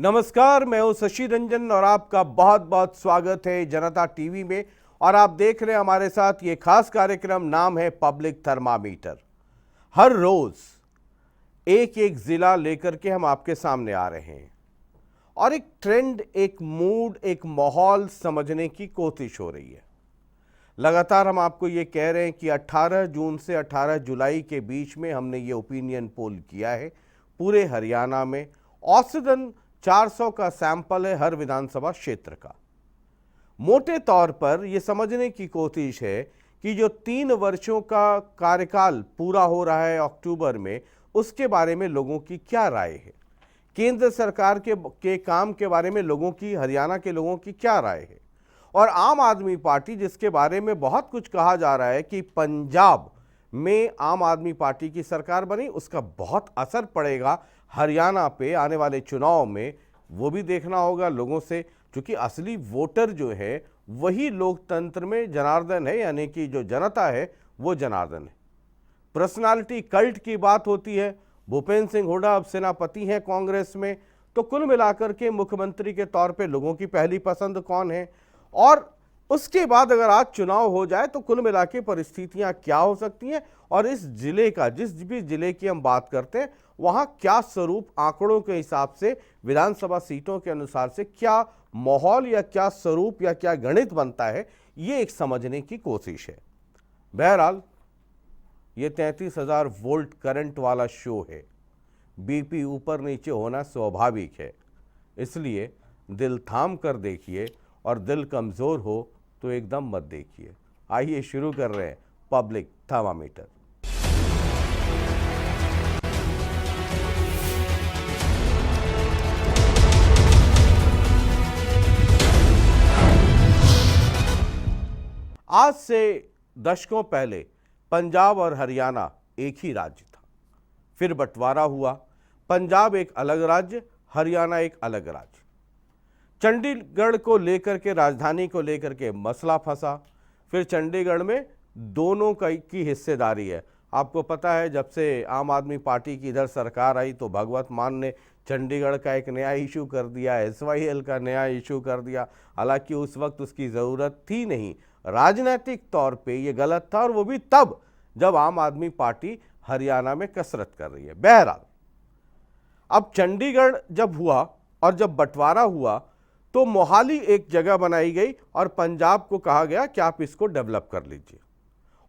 नमस्कार, मैं हूं शशि रंजन और आपका बहुत बहुत स्वागत है जनता टीवी में। और आप देख रहे हैं हमारे साथ ये खास कार्यक्रम, नाम है पब्लिक थर्मामीटर। हर रोज एक एक जिला लेकर के हम आपके सामने आ रहे हैं और एक ट्रेंड, एक मूड, एक माहौल समझने की कोशिश हो रही है। लगातार हम आपको ये कह रहे हैं कि 18 जून से 18 जुलाई के बीच में हमने ये ओपिनियन पोल किया है। पूरे हरियाणा में औसतन 400 का सैंपल है हर विधानसभा क्षेत्र का। मोटे तौर पर यह समझने की कोशिश है कि जो 3 वर्षों का कार्यकाल पूरा हो रहा है अक्टूबर में, उसके बारे में लोगों की क्या राय है। केंद्र सरकार के काम के बारे में लोगों की, हरियाणा के लोगों की क्या राय है। और आम आदमी पार्टी, जिसके बारे में बहुत कुछ कहा जा रहा है कि पंजाब में आम आदमी पार्टी की सरकार बनी, उसका बहुत असर पड़ेगा हरियाणा पे आने वाले चुनाव में। वो भी देखना होगा लोगों से, क्योंकि असली वोटर जो है वही लोकतंत्र में जनार्दन है, यानी कि जो जनता है वो जनार्दन है। पर्सनालिटी कल्ट की बात होती है। भूपेंद्र सिंह हुड्डा अब सेनापति हैं कांग्रेस में, तो कुल मिलाकर के मुख्यमंत्री के तौर पे लोगों की पहली पसंद कौन है, और उसके बाद अगर आज चुनाव हो जाए तो कुल मिला के परिस्थितियां क्या हो सकती हैं, और इस जिले का, जिस भी जिले की हम बात करते हैं, वहां क्या स्वरूप आंकड़ों के हिसाब से, विधानसभा सीटों के अनुसार से क्या माहौल या क्या स्वरूप या क्या गणित बनता है, ये एक समझने की कोशिश है। बहरहाल ये 33,000 वोल्ट करंट वाला शो है। बीपी ऊपर नीचे होना स्वाभाविक है, इसलिए दिल थाम कर देखिए, और दिल कमजोर हो तो एकदम मत देखिए। आइए शुरू कर रहे हैं पब्लिक थर्मामीटर। आज से दशकों पहले पंजाब और हरियाणा एक ही राज्य था, फिर बंटवारा हुआ। पंजाब एक अलग राज्य, हरियाणा एक अलग राज्य। चंडीगढ़ को लेकर के, राजधानी को लेकर के मसला फंसा। फिर चंडीगढ़ में दोनों की हिस्सेदारी है। आपको पता है, जब से आम आदमी पार्टी की इधर सरकार आई तो भगवत मान ने चंडीगढ़ का एक नया इशू कर दिया, SYL का नया इशू कर दिया। हालांकि उस वक्त उसकी ज़रूरत थी नहीं, राजनीतिक तौर पे ये गलत था, और वो भी तब जब आम आदमी पार्टी हरियाणा में कसरत कर रही है। बहरहाल अब चंडीगढ़ जब हुआ और जब बंटवारा हुआ तो मोहाली एक जगह बनाई गई और पंजाब को कहा गया कि आप इसको डेवलप कर लीजिए,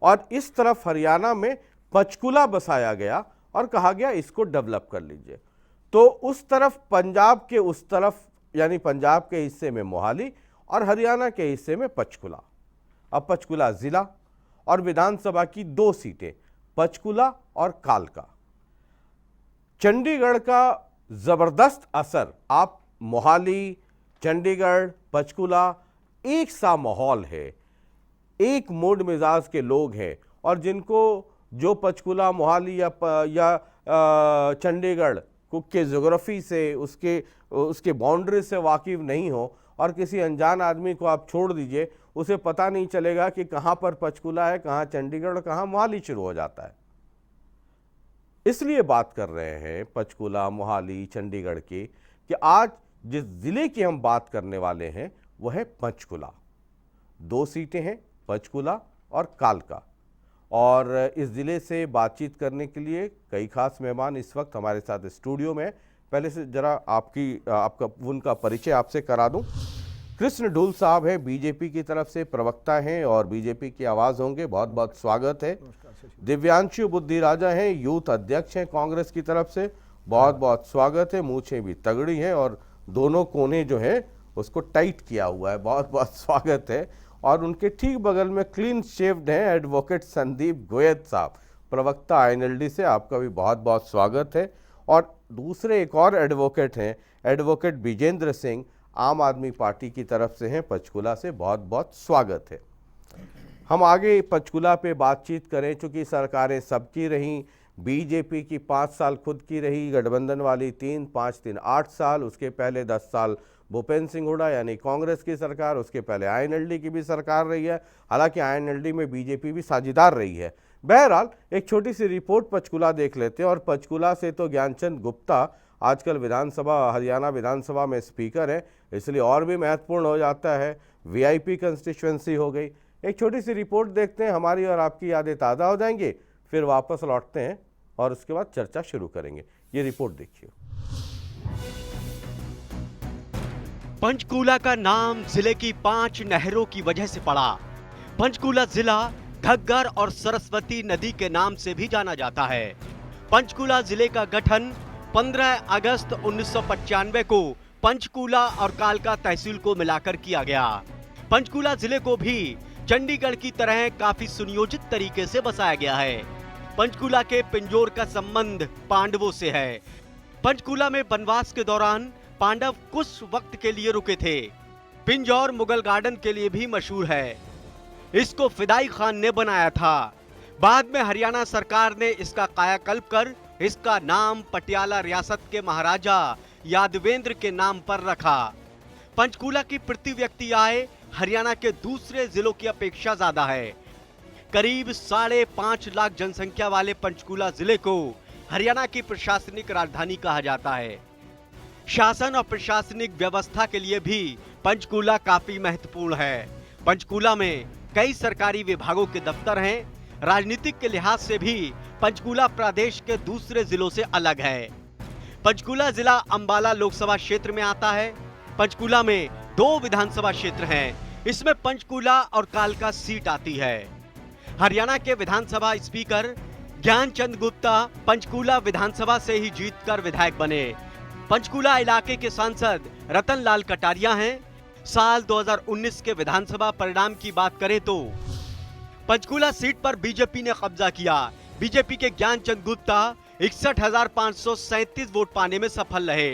और इस तरफ हरियाणा में पंचकुला बसाया गया और कहा गया इसको डेवलप कर लीजिए। तो उस तरफ, पंजाब के उस तरफ, यानी पंजाब के हिस्से में मोहाली और हरियाणा के हिस्से में पंचकुला। अब पंचकुला जिला और विधानसभा की 2 सीटें, पंचकुला और कालका। चंडीगढ़ का जबरदस्त असर, आप मोहाली, चंडीगढ़, पंचकुला, एक सा माहौल है, एक मूड मिजाज के लोग हैं, और जिनको जो पंचकुला, मोहाली या चंडीगढ़ के ज्योग्राफी से, उसके बाउंड्री से वाकिफ नहीं हो, और किसी अनजान आदमी को आप छोड़ दीजिए, उसे पता नहीं चलेगा कि कहाँ पर पंचकुला है, कहाँ चंडीगढ़, कहाँ मोहाली शुरू हो जाता है। इसलिए बात कर रहे हैं पंचकुला, मोहाली, चंडीगढ़ की, कि आज जिस जिले की हम बात करने वाले हैं वह है पंचकुला। 2 सीटें हैं, पंचकुला और कालका। और इस जिले से बातचीत करने के लिए कई खास मेहमान इस वक्त हमारे साथ स्टूडियो में। पहले से जरा आपका उनका परिचय आपसे करा दूं। कृष्ण ढूल साहब हैं, बीजेपी की तरफ से प्रवक्ता हैं और बीजेपी की आवाज़ होंगे, बहुत बहुत स्वागत है। दिव्यांशु बुद्धि राजा हैं, यूथ अध्यक्ष हैं कांग्रेस की तरफ से, बहुत बहुत स्वागत है। मूछें भी तगड़ी हैं और दोनों कोने जो है उसको टाइट किया हुआ है, बहुत बहुत स्वागत है। और उनके ठीक बगल में क्लीन शेव्ड हैं एडवोकेट संदीप गोयत साहब, प्रवक्ता INLD से, आपका भी बहुत बहुत स्वागत है। और दूसरे एक और एडवोकेट हैं, एडवोकेट विजेंद्र सिंह, आम आदमी पार्टी की तरफ से हैं, पंचकुला से, बहुत बहुत स्वागत है। हम आगे पंचकुला पे बातचीत करें, चूँकि सरकारें सबकी रहीं। बीजेपी की 5 साल खुद की रही, गठबंधन वाली 3, 5, 3, 8 साल, उसके पहले 10 साल भूपेंद्र सिंह हुड्डा यानी कांग्रेस की सरकार, उसके पहले INLD की भी सरकार रही है। हालांकि INLD में बीजेपी भी साझेदार रही है। बहरहाल एक छोटी सी रिपोर्ट पंचकुला देख लेते हैं, और पंचकुला से तो ज्ञानचंद गुप्ता आजकल विधानसभा, हरियाणा विधानसभा में स्पीकर है, इसलिए और भी महत्वपूर्ण हो जाता है। वीआईपी कंस्टिट्यूएंसी हो गई। एक छोटी सी रिपोर्ट देखते हैं, हमारी और आपकी यादें ताज़ा हो जाएंगी, फिर वापस लौटते हैं और उसके बाद चर्चा शुरू करेंगे। ये रिपोर्ट देखिए। पंचकूला का नाम जिले की 5 नहरों की वजह से पड़ा। पंचकूला जिला घग्गर और सरस्वती नदी के नाम से भी जाना जाता है। पंचकूला जिले का गठन 15 अगस्त 1995 को पंचकूला और कालका तहसील को मिलाकर किया गया। पंचकूला जिले को भी चंडीगढ़ की तरह काफी सुनियोजित तरीके से बसाया गया है। पंचकूला के पिंजौर का संबंध पांडवों से है। पंचकूला में वनवास के दौरान पांडव कुछ वक्त के लिए रुके थे। पिंजौर मुगल गार्डन के लिए भी मशहूर है। इसको फिदाई खान ने बनाया था। बाद में हरियाणा सरकार ने इसका कायाकल्प कर इसका नाम पटियाला रियासत के महाराजा यादवेंद्र के नाम पर रखा। पंचकूला की प्रति व्यक्ति आय हरियाणा के दूसरे जिलों की अपेक्षा ज्यादा है। करीब 5.5 लाख जनसंख्या वाले पंचकूला जिले को हरियाणा की प्रशासनिक राजधानी कहा जाता है। शासन और प्रशासनिक व्यवस्था के लिए भी पंचकूला काफी महत्वपूर्ण है। पंचकूला में कई सरकारी विभागों के दफ्तर हैं। राजनीतिक के लिहाज से भी पंचकूला प्रदेश के दूसरे जिलों से अलग है। पंचकूला जिला अंबाला लोकसभा क्षेत्र में आता है। पंचकूला में 2 विधानसभा क्षेत्र हैं। इसमें पंचकूला और कालका सीट आती है। हरियाणा के विधानसभा स्पीकर ज्ञानचंद गुप्ता पंचकूला विधानसभा से ही जीतकर विधायक बने। पंचकूला इलाके के सांसद रतन लाल कटारिया हैं। साल 2019 के विधानसभा परिणाम की बात करें तो पंचकूला सीट पर बीजेपी ने कब्जा किया। बीजेपी के ज्ञानचंद गुप्ता 61,537 वोट पाने में सफल रहे।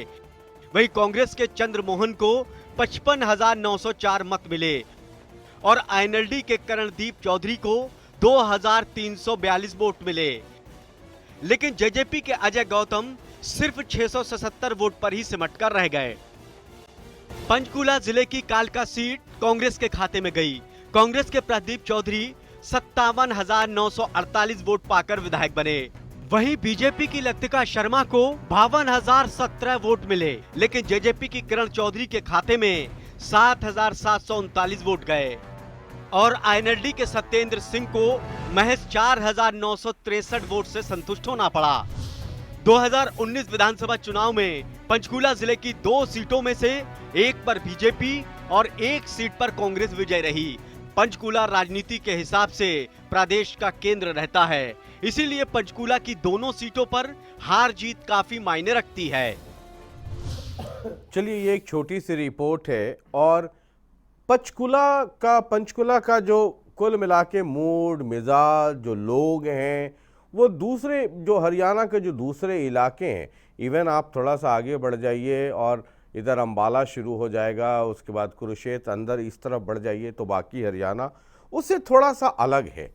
वहीं कांग्रेस के चंद्रमोहन को 55,904 मत मिले और आईएनएलडी के करणदीप चौधरी को 2,342 वोट मिले। लेकिन जेजेपी के अजय गौतम सिर्फ 677 वोट पर ही सिमट कर रह गए। पंचकूला जिले की कालका सीट कांग्रेस के खाते में गई। कांग्रेस के प्रदीप चौधरी 57,948 वोट पाकर विधायक बने। वहीं बीजेपी की लतिका शर्मा को 52,017 वोट मिले, लेकिन जेजेपी की किरण चौधरी के खाते में 7,739 वोट गए और आईएनएलडी के सत्येंद्र सिंह को महज 4,963 वोट से संतुष्ट होना पड़ा। 2019 विधानसभा चुनाव में पंचकूला जिले की 2 सीटों में से एक पर बीजेपी और एक सीट पर कांग्रेस विजय रही। पंचकूला राजनीति के हिसाब से प्रदेश का केंद्र रहता है, इसीलिए पंचकूला की दोनों सीटों पर हार जीत काफी मायने रखती है। चलिए, ये एक छोटी सी रिपोर्ट है और पंचकूला का जो कुल मिला के मूड मिजाज, जो लोग हैं, वो दूसरे जो हरियाणा के जो दूसरे इलाके हैं, इवन आप थोड़ा सा आगे बढ़ जाइए और इधर अंबाला शुरू हो जाएगा, उसके बाद कुरुक्षेत्र, अंदर इस तरफ बढ़ जाइए तो बाकी हरियाणा उससे थोड़ा सा अलग है।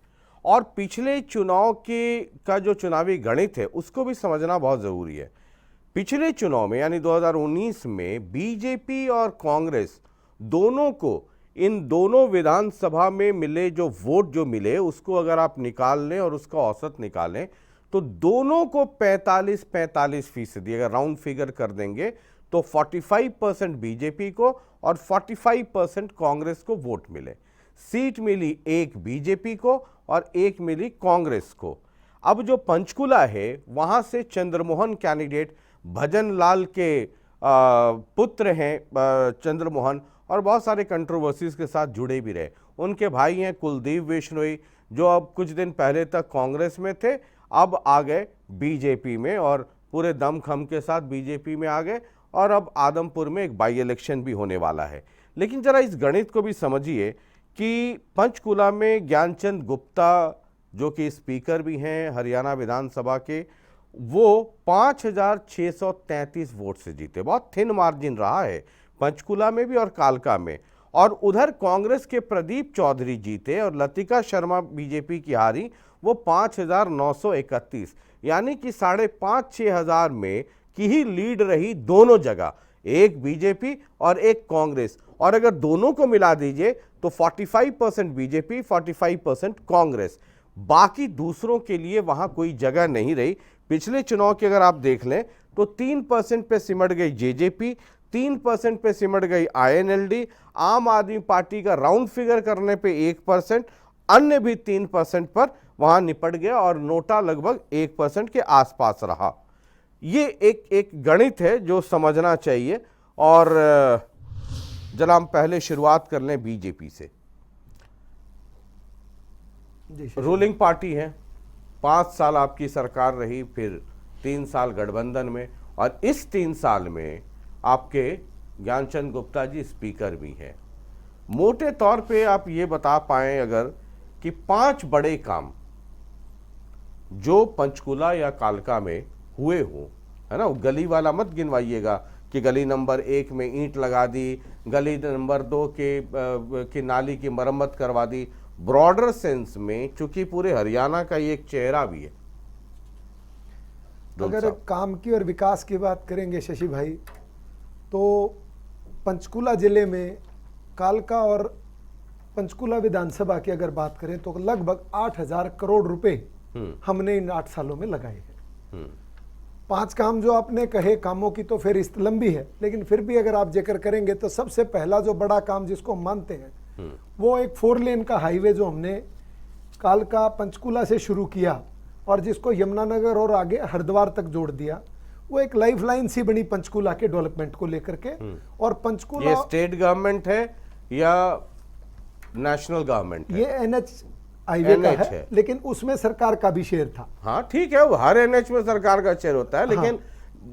और पिछले चुनाव का जो चुनावी गणित है उसको भी समझना बहुत ज़रूरी है। पिछले चुनाव में यानी 2019 में बीजेपी और कांग्रेस दोनों को इन दोनों विधानसभा में मिले जो वोट जो मिले उसको अगर आप निकाल लें और उसका औसत निकालें तो दोनों को 45% अगर राउंड फिगर कर देंगे तो 45% बीजेपी को और 45% कांग्रेस को वोट मिले। सीट मिली एक बीजेपी को और एक मिली कांग्रेस को। अब जो पंचकूला है वहां से चंद्रमोहन कैंडिडेट भजन लाल के पुत्र हैं चंद्रमोहन, और बहुत सारे कंट्रोवर्सीज के साथ जुड़े भी रहे। उनके भाई हैं कुलदीप बिश्नोई, जो अब कुछ दिन पहले तक कांग्रेस में थे, अब आ गए बीजेपी में और पूरे दमखम के साथ बीजेपी में आ गए और अब आदमपुर में एक बाई इलेक्शन भी होने वाला है। लेकिन जरा इस गणित को भी समझिए कि पंचकूला में ज्ञानचंद गुप्ता जो कि स्पीकर भी हैं हरियाणा विधानसभा के, वो 5,633 वोट से जीते। बहुत थिन मार्जिन रहा है पंचकूला में भी और कालका में। और उधर कांग्रेस के प्रदीप चौधरी जीते और लतिका शर्मा बीजेपी की हारी, वो 5,931, यानी कि 5,500-6 हज़ार में की ही लीड रही दोनों जगह, एक बीजेपी और एक कांग्रेस। और अगर दोनों को मिला दीजिए तो 45% बीजेपी, 45% कांग्रेस। बाकी दूसरों के लिए वहां कोई जगह नहीं रही। पिछले चुनाव की अगर आप देख लें तो 3% पे सिमट गई जेजेपी, 3% पे सिमट गई आईएनएलडी, आम आदमी पार्टी का राउंड फिगर करने पे 1%, अन्य भी 3% पर वहां निपट गया और नोटा लगभग 1% के आसपास रहा। ये एक गणित है जो समझना चाहिए। और जरा हम पहले शुरुआत कर लें बीजेपी से। रूलिंग पार्टी है, 5 साल आपकी सरकार रही, फिर 3 साल गठबंधन में, और इस 3 साल में आपके ज्ञानचंद गुप्ता जी स्पीकर भी हैं। मोटे तौर पे आप ये बता पाएं अगर कि 5 बड़े काम जो पंचकुला या कालका में हुए हों, है ना, गली वाला मत गिनवाइएगा कि गली नंबर 1 में ईंट लगा दी, गली नंबर 2 की नाली की मरम्मत करवा दी। ब्रॉडर सेंस में, चूंकि पूरे हरियाणा का ये एक चेहरा भी है। अगर काम की और विकास की बात करेंगे शशि भाई, तो पंचकुला जिले में कालका और पंचकुला विधानसभा की अगर बात करें तो लगभग 8,000 करोड़ रुपए हमने इन 8 सालों में लगाए हैं। 5 काम जो आपने कहे कामों की तो फेहरिस्त लंबी है, लेकिन फिर भी अगर आप जिक्र करेंगे तो सबसे पहला जो बड़ा काम जिसको हम मानते हैं वो एक 4 लेन का हाईवे जो हमने कालका पंचकुला से शुरू किया और जिसको यमुनानगर और आगे हरिद्वार तक जोड़ दिया, वो एक लाइफलाइन सी बनी पंचकुला के डेवलपमेंट को लेकर के। और पंचकुला, ये स्टेट गवर्नमेंट है या नेशनल गवर्नमेंट है? ये एनएच हाईवे का है, लेकिन उसमें सरकार का भी शेयर था। हाँ ठीक है, वो हर एनएच में सरकार का शेयर होता है, लेकिन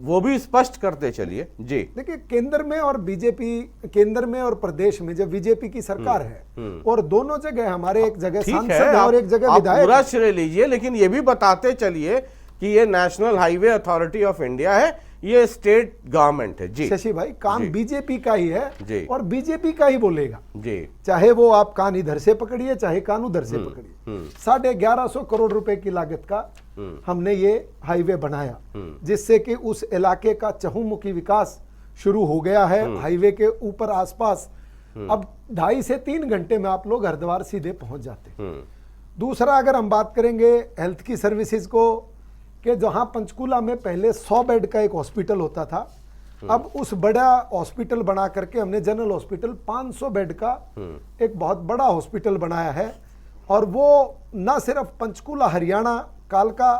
वो भी स्पष्ट करते चलिए जी। देखिए, केंद्र में और बीजेपी, केंद्र में और प्रदेश में जब बीजेपी की सरकार है और दोनों जगह हमारे एक जगह सांसद है और एक जगह विधायक, पूरा श्रेय लीजिए, लेकिन ये भी बताते चलिए कि ये national highway authority of India है, ये स्टेट गवर्नमेंट है जी। शशि भाई, काम बीजेपी का ही है जी, और बीजेपी का ही बोलेगा जी, चाहे वो आप कान इधर से पकड़िए चाहे कान उधर से पकड़िए। 1150 करोड़ रुपए की लागत का हमने ये हाईवे बनाया, जिससे कि उस इलाके का चहुमुखी विकास शुरू हो गया है। हाईवे के ऊपर आसपास अब 2.5 से 3 घंटे में आप लोग हरिद्वार सीधे पहुंच जाते। दूसरा, अगर हम बात करेंगे हेल्थ की सर्विसेज को, कि जहां पंचकुला में पहले 100 बेड का एक हॉस्पिटल होता था, अब उस बड़ा हॉस्पिटल बना करके हमने जनरल हॉस्पिटल 500 बेड का एक बहुत बड़ा हॉस्पिटल बनाया है। और वो न सिर्फ पंचकुला हरियाणा कालका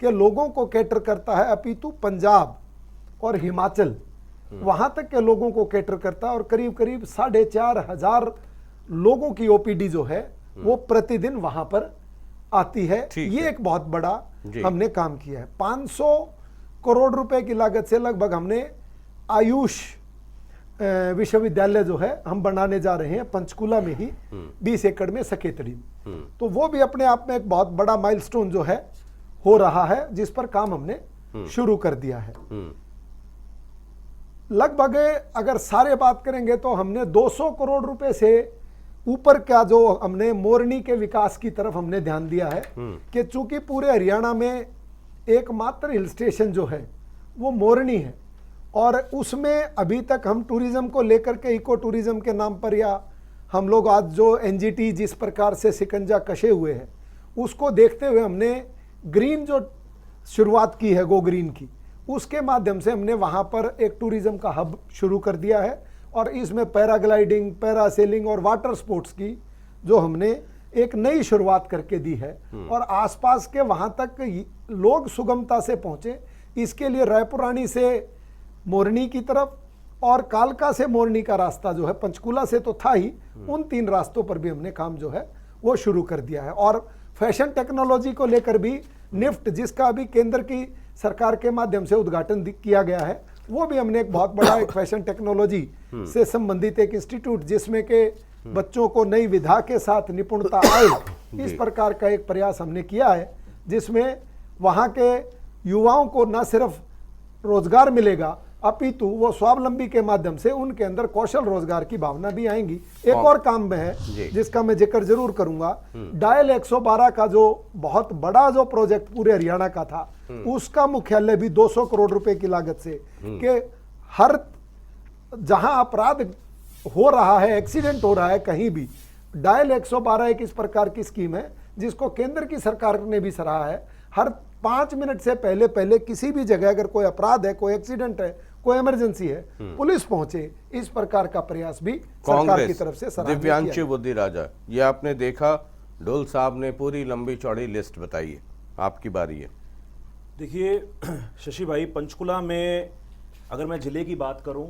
के लोगों को कैटर करता है, अपितु पंजाब और हिमाचल वहां तक के लोगों को कैटर करता है। और करीब करीब 4,500 लोगों की ओपीडी जो है वो प्रतिदिन वहां पर आती है। ये एक बहुत बड़ा हमने काम किया है। 500 करोड़ रुपए की लागत से लगभग हमने आयुष विश्वविद्यालय जो है हम बनाने जा रहे हैं पंचकुला में ही, 20 एकड़ में सकेतड़ी में। तो वो भी अपने आप में एक बहुत बड़ा माइलस्टोन जो है हो रहा है, जिस पर काम हमने शुरू कर दिया है। लगभग अगर सारे बात करेंगे तो हमने 200 करोड़ रुपए से ऊपर का जो हमने मोरनी के विकास की तरफ हमने ध्यान दिया है, कि चूंकि पूरे हरियाणा में एकमात्र हिल स्टेशन जो है वो मोरनी है, और उसमें अभी तक हम टूरिज्म को लेकर के इको टूरिज्म के नाम पर, या हम लोग आज जो एनजीटी जिस प्रकार से शिकंजा कसे हुए हैं, उसको देखते हुए हमने ग्रीन जो शुरुआत की है गो ग्रीन की, उसके माध्यम से हमने वहाँ पर एक टूरिज्म का हब शुरू कर दिया है। और इसमें पैराग्लाइडिंग, पैरासेलिंग और वाटर स्पोर्ट्स की जो हमने एक नई शुरुआत करके दी है, और आसपास के वहाँ तक लोग सुगमता से पहुँचे, इसके लिए रायपुरानी से मोरनी की तरफ और कालका से मोरनी का रास्ता जो है, पंचकुला से तो था ही, उन 3 रास्तों पर भी हमने काम जो है वो शुरू कर दिया है। और फैशन टेक्नोलॉजी को लेकर भी निफ्ट, जिसका अभी केंद्र की सरकार के माध्यम से उद्घाटन किया गया है, वो भी हमने एक बहुत बड़ा एक फैशन टेक्नोलॉजी से संबंधित एक इंस्टीट्यूट, जिसमें के बच्चों को नई विधा के साथ निपुणता आए, इस प्रकार का एक प्रयास हमने किया है, जिसमें वहाँ के युवाओं को न सिर्फ रोजगार मिलेगा, अपितु वो स्वावलंबी के माध्यम से उनके अंदर कौशल रोजगार की भावना भी आएंगी। एक और काम में है जिसका मैं जिक्र जरूर करूंगा, डायल 112 का जो बहुत बड़ा जो प्रोजेक्ट पूरे हरियाणा का था, उसका मुख्यालय भी 200 करोड़ रुपए की लागत से, कि हर जहां अपराध हो रहा है, एक्सीडेंट हो रहा है कहीं भी, डायल 112 एक इस प्रकार की स्कीम है जिसको केंद्र की सरकार ने भी सराहा है। हर 5 मिनट से पहले पहले किसी भी जगह अगर कोई अपराध है, कोई एक्सीडेंट है, कोई इमरजेंसी है, पुलिस पहुंचे, इस प्रकार का प्रयास भी सरकार की तरफ से सराहनीय किया दिव्यांशु बुद्धिराजा, ये आपने देखा ढोल साहब ने पूरी लंबी चौड़ी लिस्ट बताई है, आपकी बारी है। देखिए शशि भाई, पंचकुला में अगर मैं जिले की बात करूं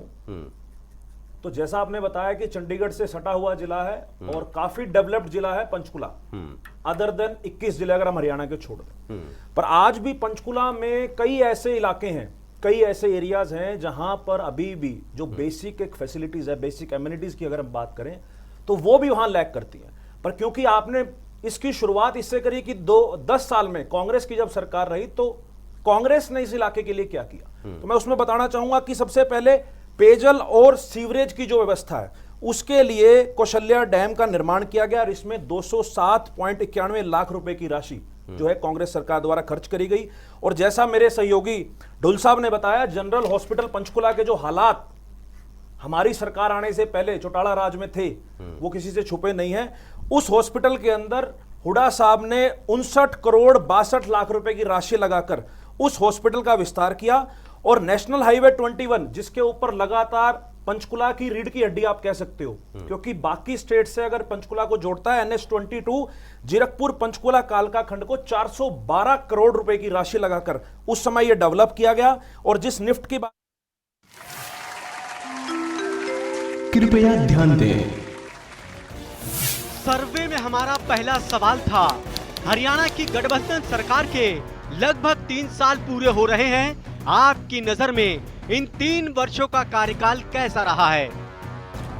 तो जैसा आपने बताया कि चंडीगढ़ से सटा हुआ जिला है और काफी डेवलप्ड जिला है पंचकुला, अदर देन 21 जिले अगर हम हरियाणा के छोड़ दें। पर आज भी पंचकुला में कई ऐसे इलाके हैं, कई ऐसे एरियाज हैं जहां पर अभी भी जो बेसिक एक फैसिलिटीज है, बेसिक एमिनिटीज की अगर हम बात करें तो वो भी वहां लैक करती हैं। पर क्योंकि आपने इसकी शुरुआत इससे करी कि 10 साल में कांग्रेस की जब सरकार रही तो कांग्रेस ने इस इलाके के लिए क्या किया, तो मैं उसमें बताना चाहूंगा कि सबसे पहले पेयजल और सीवरेज की जो व्यवस्था है उसके लिए कौशल्या डैम का निर्माण किया गया और इसमें 207.91 लाख रुपए की राशि जो है कांग्रेस सरकार द्वारा खर्च करी गई। और जैसा मेरे सहयोगी ढुल साहब ने बताया, जनरल हॉस्पिटल पंचकुला के जो हालात हमारी सरकार आने से पहले चौटाला राज में थे वो किसी से छुपे नहीं है। उस हॉस्पिटल के अंदर हुडा साहब ने 59 करोड़ 62 लाख रुपए की राशि लगाकर उस हॉस्पिटल का विस्तार किया। और नेशनल हाईवे 21 जिसके ऊपर लगातार पंचकुला की रीढ़ की हड्डी आप कह सकते हो, क्योंकि बाकी स्टेट से अगर पंचकुला को जोड़ता है, NH 22 जीरकपुर पंचकुला कालका खंड को 412 करोड़ रुपए की राशि लगाकर उस समय यह डेवलप किया गया। और जिस निफ्ट की बात, कृपया ध्यान दें। सर्वे में हमारा पहला सवाल था, हरियाणा की गठबंधन सरकार के लगभग 3 साल पूरे हो रहे हैं, आपकी नजर में इन 3 वर्षों का कार्यकाल कैसा रहा है?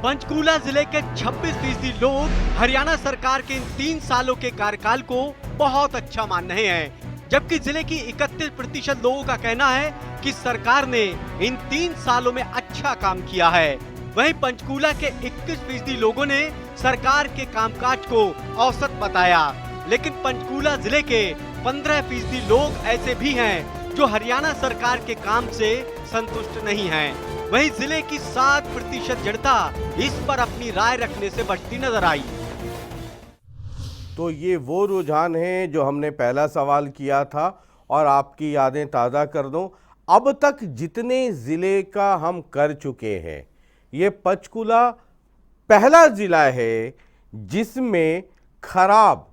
पंचकुला जिले के 26% लोग हरियाणा सरकार के इन 3 सालों के कार्यकाल को बहुत अच्छा मान रहे हैं, जबकि जिले की 31% लोगों का कहना है कि सरकार ने इन 3 सालों में अच्छा काम किया है। वहीं पंचकुला के 21% लोगों ने सरकार के कामकाज को औसत बताया, लेकिन पंचकुला जिले के 15% लोग ऐसे भी हैं जो हरियाणा सरकार के काम से संतुष्ट नहीं हैं। वहीं जिले की 7% जनता इस पर अपनी राय रखने से बचती नजर आई। तो ये वो रुझान है जो हमने पहला सवाल किया था और आपकी यादें ताज़ा कर दूं, अब तक जितने ज़िले का हम कर चुके हैं, ये पंचकुला पहला ज़िला है जिसमें खराब,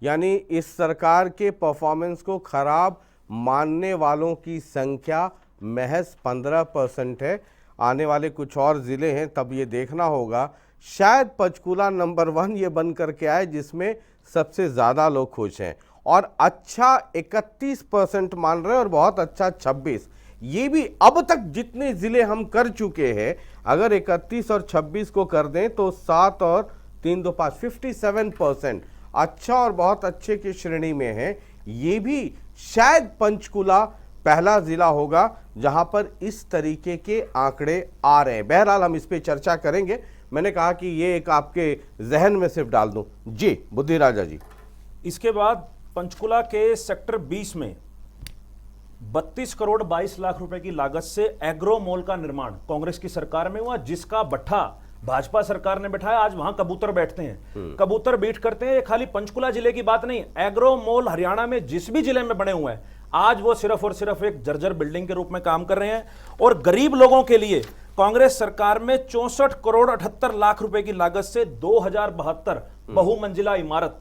यानी इस सरकार के परफॉर्मेंस को खराब मानने वालों की संख्या महज 15% है। आने वाले कुछ और ज़िले हैं, तब ये देखना होगा, शायद पंचकुला नंबर 1 ये बन करके आए जिसमें सबसे ज़्यादा लोग खुश हैं। और अच्छा 31% मान रहे हैं और बहुत अच्छा 26। ये भी अब तक जितने ज़िले हम कर चुके हैं, अगर 31 और 26 को कर दें तो 7 और 3 2 5 57% अच्छा और बहुत अच्छे की श्रेणी में है। ये भी शायद पंचकुला पहला जिला होगा जहां पर इस तरीके के आंकड़े आ रहे हैं। बहरहाल हम इस पे चर्चा करेंगे, मैंने कहा कि ये एक आपके जहन में सिर्फ डाल दूं। जी बुद्धिराजा जी, इसके बाद पंचकुला के सेक्टर 20 में 32 करोड़ 22 लाख रुपए की लागत से एग्रो मॉल का निर्माण कांग्रेस की सरकार में हुआ, जिसका भट्ठा भाजपा सरकार ने बैठाया। आज वहां कबूतर बैठते हैं, कबूतर बीट करते हैं। ये खाली पंचकुला जिले की बात नहीं, एग्रो मॉल हरियाणा में जिस भी जिले में बने हुए हैं आज वो सिर्फ और सिर्फ एक जर्जर बिल्डिंग के रूप में काम कर रहे हैं। और गरीब लोगों के लिए कांग्रेस सरकार में 64 करोड़ 78 लाख रुपए की लागत से 2072 बहुमंजिला इमारत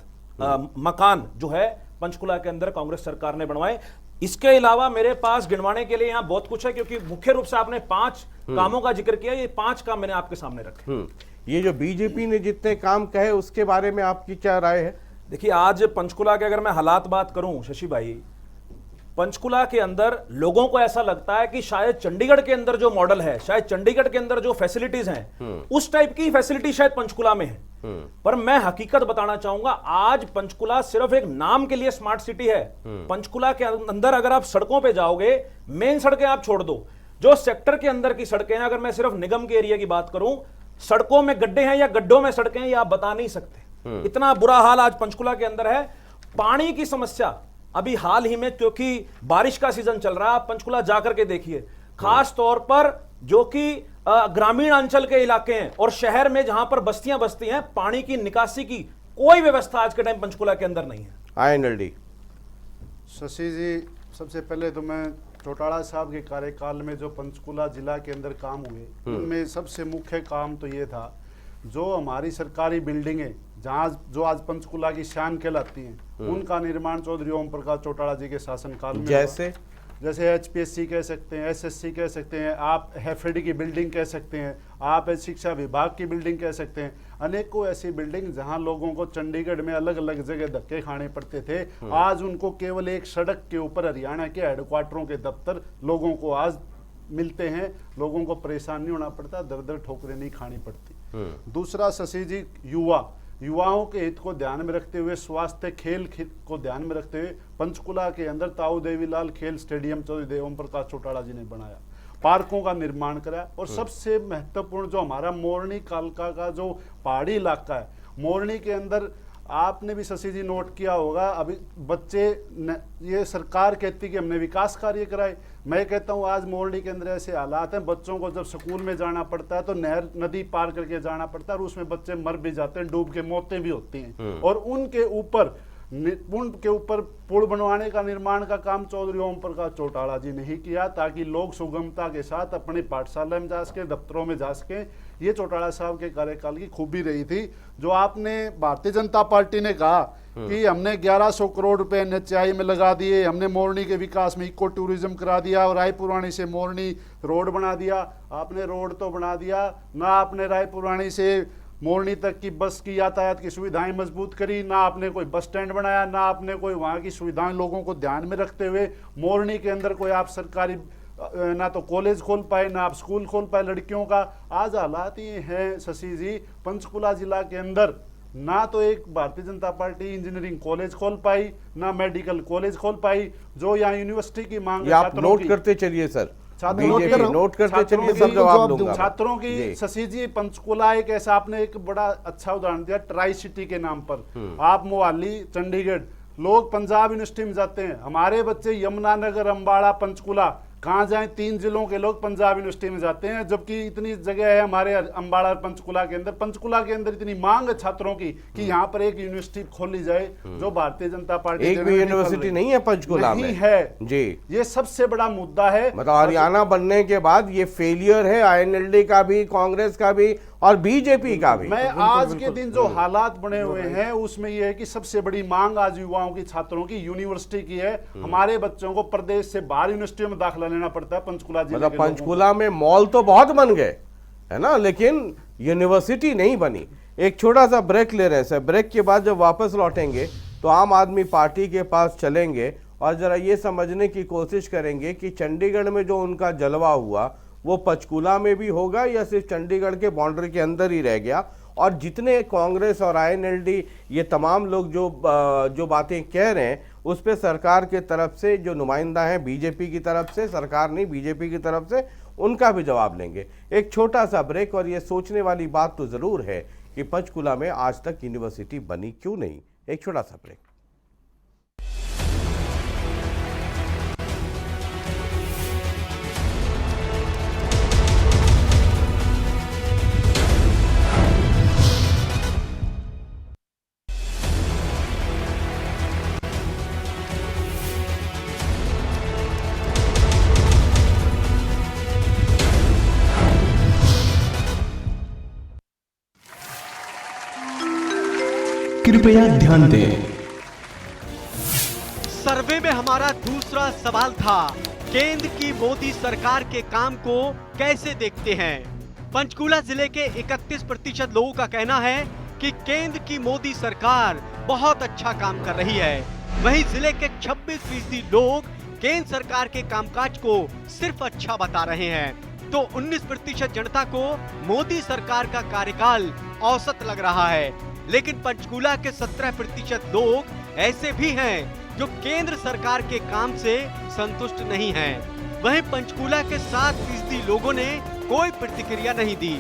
मकान जो है पंचकुला के अंदर कांग्रेस सरकार ने बनवाए। इसके अलावा मेरे पास गिनवाने के लिए यहां बहुत कुछ है, क्योंकि मुख्य रूप से आपने 5 कामों का जिक्र किया, ये 5 काम मैंने आपके सामने रखे। ये जो बीजेपी ने जितने काम कहे उसके बारे में आपकी क्या राय है? देखिए, आज पंचकुला के अगर मैं हालात बात करूं शशि भाई, पंचकुला के अंदर लोगों को ऐसा लगता है कि शायद चंडीगढ़ के अंदर जो मॉडल है, शायद चंडीगढ़ के अंदर जो फैसिलिटीज हैं उस टाइप की फैसिलिटी शायद पंचकुला में है। पर मैं हकीकत बताना चाहूंगा, आज पंचकुला सिर्फ एक नाम के लिए स्मार्ट सिटी है। पंचकुला के अंदर अगर आप सड़कों पे जाओगे, मेन सड़कें आप छोड़ दो, जो सेक्टर के अंदर की सड़कें हैं, अगर मैं सिर्फ निगम के एरिया की बात करूं, सड़कों में गड्ढे हैं या गड्ढों में सड़कें हैं, ये आप बता नहीं सकते। इतना बुरा हाल आज पंचकुला के अंदर है। पानी की समस्या अभी हाल ही में, क्योंकि बारिश का सीजन चल रहा है, आप पंचकुला जाकर के देखिए, खास तौर पर जो कि ग्रामीण अंचल के इलाके हैं और शहर में जहां पर बस्तियां बसती हैं, पानी की निकासी की कोई व्यवस्था आज के टाइम पंचकुला के अंदर नहीं है। INLD शशि जी, सबसे पहले तो मैं चौटाला साहब के कार्यकाल में जो पंचकुला जिला के अंदर काम हुए उनमें सबसे मुख्य काम तो ये था, जो हमारी सरकारी बिल्डिंगें जहाँ जो आज पंचकुला की शान कहलाती हैं उनका निर्माण चौधरी ओम प्रकाश चौटाला जी के शासनकाल में जैसे एचपीएससी कह सकते हैं, एसएससी कह सकते हैं, आप एफएडी की बिल्डिंग कह सकते हैं, आप शिक्षा विभाग की बिल्डिंग कह सकते हैं। अनेकों ऐसी बिल्डिंग जहां लोगों को चंडीगढ़ में अलग अलग जगह धक्के खाने पड़ते थे, आज उनको केवल एक सड़क के ऊपर हरियाणा के हेडक्वार्टरों के दफ्तर लोगों को आज मिलते हैं। लोगों को परेशान नहीं होना पड़ता, दर दर ठोकरें नहीं खानी पड़ती। दूसरा शशि जी, युवाओं के हित को ध्यान में रखते हुए, स्वास्थ्य खेल को ध्यान में रखते हुए पंचकुला के अंदर ताऊ देवीलाल खेल स्टेडियम चौधरी ओम प्रकाश चौटाला जी ने बनाया, पार्कों का निर्माण कराया। और सबसे महत्वपूर्ण जो हमारा मोरनी कालका का जो पहाड़ी इलाका है, मोरनी के अंदर आपने भी शशि जी नोट किया होगा, अभी बच्चे ये सरकार कहती कि हमने विकास कार्य कराए, मैं कहता हूँ आज मोरनी के अंदर ऐसे हालात हैं, बच्चों को जब स्कूल में जाना पड़ता है तो नहर नदी पार करके जाना पड़ता है और उसमें बच्चे मर भी जाते हैं, डूब के मौतें भी होती हैं। और उनके ऊपर पुल बनवाने का निर्माण का काम चौधरी ओम प्रकाश चौटाला जी ने ही किया, ताकि लोग सुगमता के साथ अपनी पाठशाला में जा सके, दफ्तरों में जा सके। ये चौटाला साहब के कार्यकाल की खूबी रही थी। जो आपने भारतीय जनता पार्टी ने कहा कि हमने 1100 करोड़ रुपए एनएचआई में लगा दिए, हमने मोरनी के विकास में इको टूरिज्म करा दिया और रायपुरानी से मोरनी रोड बना दिया। आपने रोड तो बना दिया ना, आपने रायपुरानी से मोरनी तक की बस की यातायात की सुविधाएं मजबूत करी, ना आपने कोई बस स्टैंड बनाया, ना आपने कोई वहाँ की सुविधाएं लोगों को ध्यान में रखते हुए मोरनी के अंदर कोई आप सरकारी ना तो कॉलेज खोल पाए, ना आप स्कूल खोल पाए लड़कियों का। आज हालात ये हैं शशि जी, पंचकुला जिला के अंदर ना तो एक Bharatiya Janata party engineering college खोल पाई, ना मेडिकल कॉलेज खोल पाई। जो यहाँ यूनिवर्सिटी की मांग है, आप नोट करते चलिए सर, नोट करते चलिए, सब जवाब दूंगा। छात्रों की शशि जी, पंचकुला एक ऐसा, आपने एक बड़ा अच्छा उदाहरण दिया ट्राई सिटी के नाम पर। आप मोहाली, चंडीगढ़, लोग पंजाब यूनिवर्सिटी में जाते हैं, हमारे बच्चे यमुनानगर, अंबाला, पंचकुला कहाँ जाएं, 3 जिलों के लोग पंजाब यूनिवर्सिटी में जाते हैं, जबकि इतनी जगह है हमारे अंबाला और पंचकुला के अंदर। पंचकुला के अंदर इतनी मांग है छात्रों की कि यहाँ पर एक यूनिवर्सिटी खोली जाए, जो भारतीय जनता पार्टी एक भी यूनिवर्सिटी नहीं है पंचकुला में है जी। ये सबसे बड़ा मुद्दा है। मतलब हरियाणा बनने के बाद ये फेलियर है आईएनएलडी का भी, कांग्रेस का भी और बीजेपी का भी। मैं आज के दिन जो हालात बने हुए हैं उसमें यह है कि सबसे बड़ी मांग आज युवाओं की, छात्रों की यूनिवर्सिटी की है। हमारे बच्चों को प्रदेश से बाहर यूनिवर्सिटियों में दाखिला लेना पड़ता है पंचकुला जिले मतलब पंचकुला में मॉल तो बहुत बन गए है ना, लेकिन यूनिवर्सिटी नहीं बनी। एक छोटा सा ब्रेक ले रहे हैं सर, ब्रेक के बाद जब वापस लौटेंगे तो आम आदमी पार्टी के पास चलेंगे और जरा ये समझने की कोशिश करेंगे कि चंडीगढ़ में जो उनका जलवा हुआ वो पंचकुला में भी होगा या सिर्फ चंडीगढ़ के बाउंड्री के अंदर ही रह गया। और जितने कांग्रेस और आईएनएलडी ये तमाम लोग जो बातें कह रहे हैं उस पर सरकार के तरफ से जो नुमाइंदा है बीजेपी की तरफ से, सरकार नहीं बीजेपी की तरफ से, उनका भी जवाब लेंगे। एक छोटा सा ब्रेक। और ये सोचने वाली बात तो ज़रूर है कि पंचकुला में आज तक यूनिवर्सिटी बनी क्यों नहीं। एक छोटा सा ब्रेक। कृपया ध्यान दें। सर्वे में हमारा दूसरा सवाल था, केंद्र की मोदी सरकार के काम को कैसे देखते हैं। पंचकुला जिले के 31% लोगों का कहना है कि केंद्र की मोदी सरकार बहुत अच्छा काम कर रही है। वहीं जिले के 26% लोग केंद्र सरकार के कामकाज को सिर्फ अच्छा बता रहे हैं, तो 19% जनता को मोदी सरकार का कार्यकाल औसत लग रहा है। लेकिन पंचकुला के 17% लोग ऐसे भी हैं जो केंद्र सरकार के काम से संतुष्ट नहीं हैं। वहीं पंचकुला के 7% लोगों ने कोई प्रतिक्रिया नहीं दी।